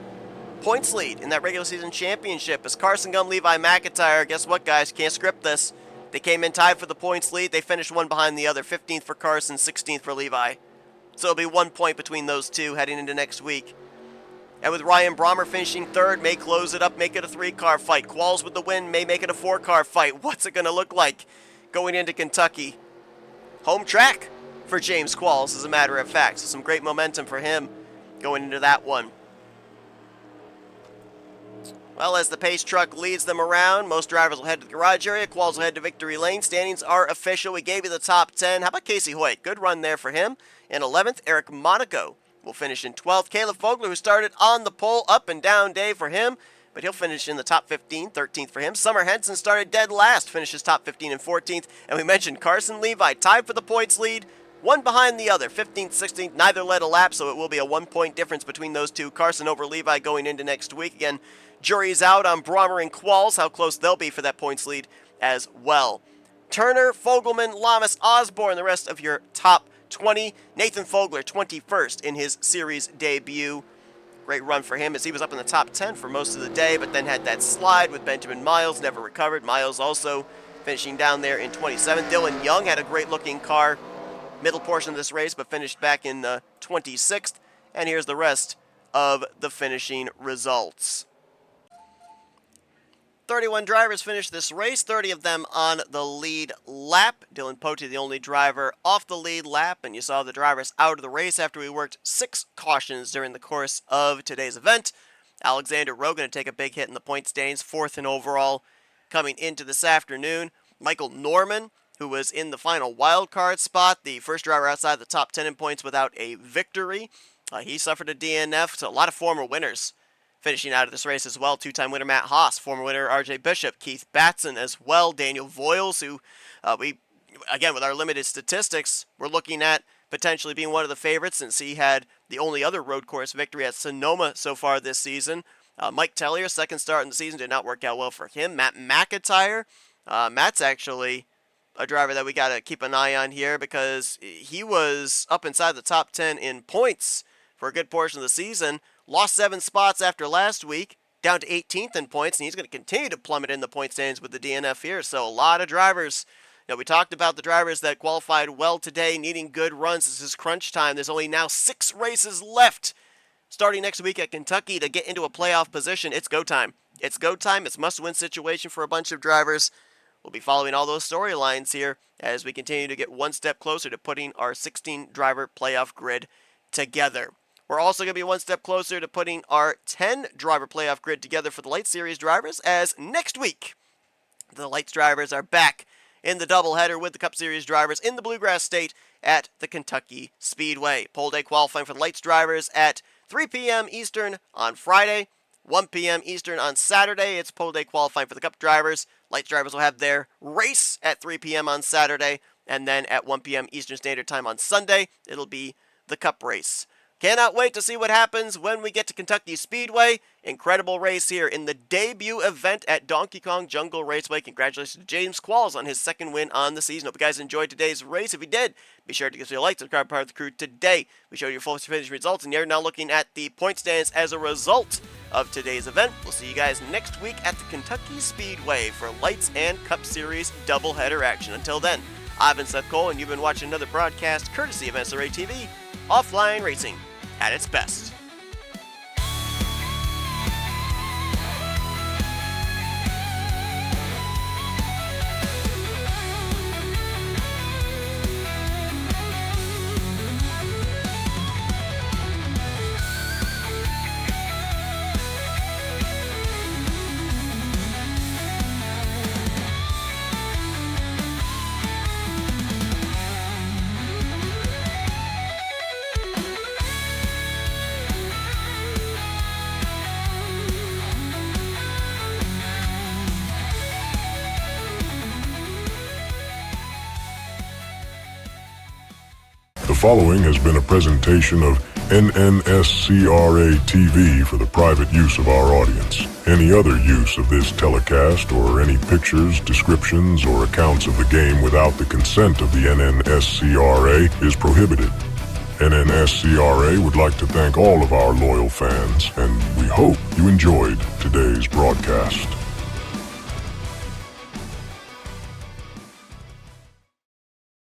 G: points lead in that regular season championship? As Carson Gum, Levi McIntyre, guess what, guys? Can't script this. They came in tied for the points lead. They finished one behind the other. 15th for Carson, 16th for Levi. So it'll be 1 point between those two heading into next week. And with Ryan Brommer finishing 3rd, may close it up, make it a 3-car fight. Qualls with the win may make it a 4-car fight. What's it going to look like going into Kentucky? Home track for James Qualls, as a matter of fact. So some great momentum for him going into that one. Well, as the pace truck leads them around, most drivers will head to the garage area. Qualls will head to victory lane. Standings are official. We gave you the top 10. How about Casey Hoyt? Good run there for him. In 11th, Eric Monaco will finish in 12th. Caleb Fogler, who started on the pole, up and down day for him, but he'll finish in the top 15, 13th for him. Summer Henson started dead last, finishes top 15 and 14th. And we mentioned Carson Levi tied for the points lead, one behind the other, 15th, 16th. Neither led a lap, so it will be a 1-point difference between those two. Carson over Levi going into next week. Again, jury's out on Brommer and Qualls, how close they'll be for that points lead as well. Turner, Fogelman, Lamas, Osborne, the rest of your top 20. Nathan Fogler, 21st in his series debut. Great run for him as he was up in the top 10 for most of the day, but then had that slide with Benjamin Miles, never recovered. Miles also finishing down there in 27th. Dylan Young had a great-looking car middle portion of this race, but finished back in 26th. And here's the rest of the finishing results. 31 drivers finished this race, 30 of them on the lead lap. Dylan Pote, the only driver off the lead lap, and you saw the drivers out of the race after we worked 6 cautions during the course of today's event. Alexander Rowe going to take a big hit in the point standings, 4th in overall coming into this afternoon. Michael Norman, who was in the final wild card spot, the first driver outside the top 10 in points without a victory. He suffered a DNF, so a lot of former winners finishing out of this race as well. 2-time winner Matt Haas, former winner RJ Bishop, Keith Batson as well, Daniel Voiles, who again, with our limited statistics, we're looking at potentially being one of the favorites since he had the only other road course victory at Sonoma so far this season. Mike Tellier, second start in the season, did not work out well for him. Matt McIntyre, Matt's actually a driver that we got to keep an eye on here because he was up inside the top 10 in points for a good portion of the season. Lost 7 spots after last week, down to 18th in points, and he's going to continue to plummet in the point standings with the DNF here. So a lot of drivers. We talked about the drivers that qualified well today, needing good runs. This is crunch time. There's only now 6 races left starting next week at Kentucky to get into a playoff position. It's go time. It's go time. It's must-win situation for a bunch of drivers. We'll be following all those storylines here as we continue to get one step closer to putting our 16-driver playoff grid together. We're also going to be one step closer to putting our 10-driver playoff grid together for the Lights Series drivers, as next week the Lights drivers are back in the doubleheader with the Cup Series drivers in the Bluegrass State at the Kentucky Speedway. Pole day qualifying for the Lights drivers at 3 p.m. Eastern on Friday, 1 p.m. Eastern on Saturday. It's pole day qualifying for the Cup drivers. Lights drivers will have their race at 3 p.m. on Saturday, and then at 1 p.m. Eastern Standard Time on Sunday, it'll be the Cup race. Cannot wait to see what happens when we get to Kentucky Speedway. Incredible race here in the debut event at Donkey Kong Jungle Raceway. Congratulations to James Qualls on his 2nd win on the season. Hope you guys enjoyed today's race. If you did, be sure to give us a like, subscribe, part of the crew today. We showed you full finish results, and you're now looking at the point stands as a result of today's event. We'll see you guys next week at the Kentucky Speedway for Lights and Cup Series doubleheader action. Until then, I've been Seth Cole, and you've been watching another broadcast courtesy of NNSCRA TV, Offline Racing at its best.
I: following has been a presentation of NNSCRA TV for the private use of our audience. Any other use of this telecast or any pictures, descriptions, or accounts of the game without the consent of the NNSCRA is prohibited. NNSCRA would like to thank all of our loyal fans, and we hope you enjoyed today's broadcast.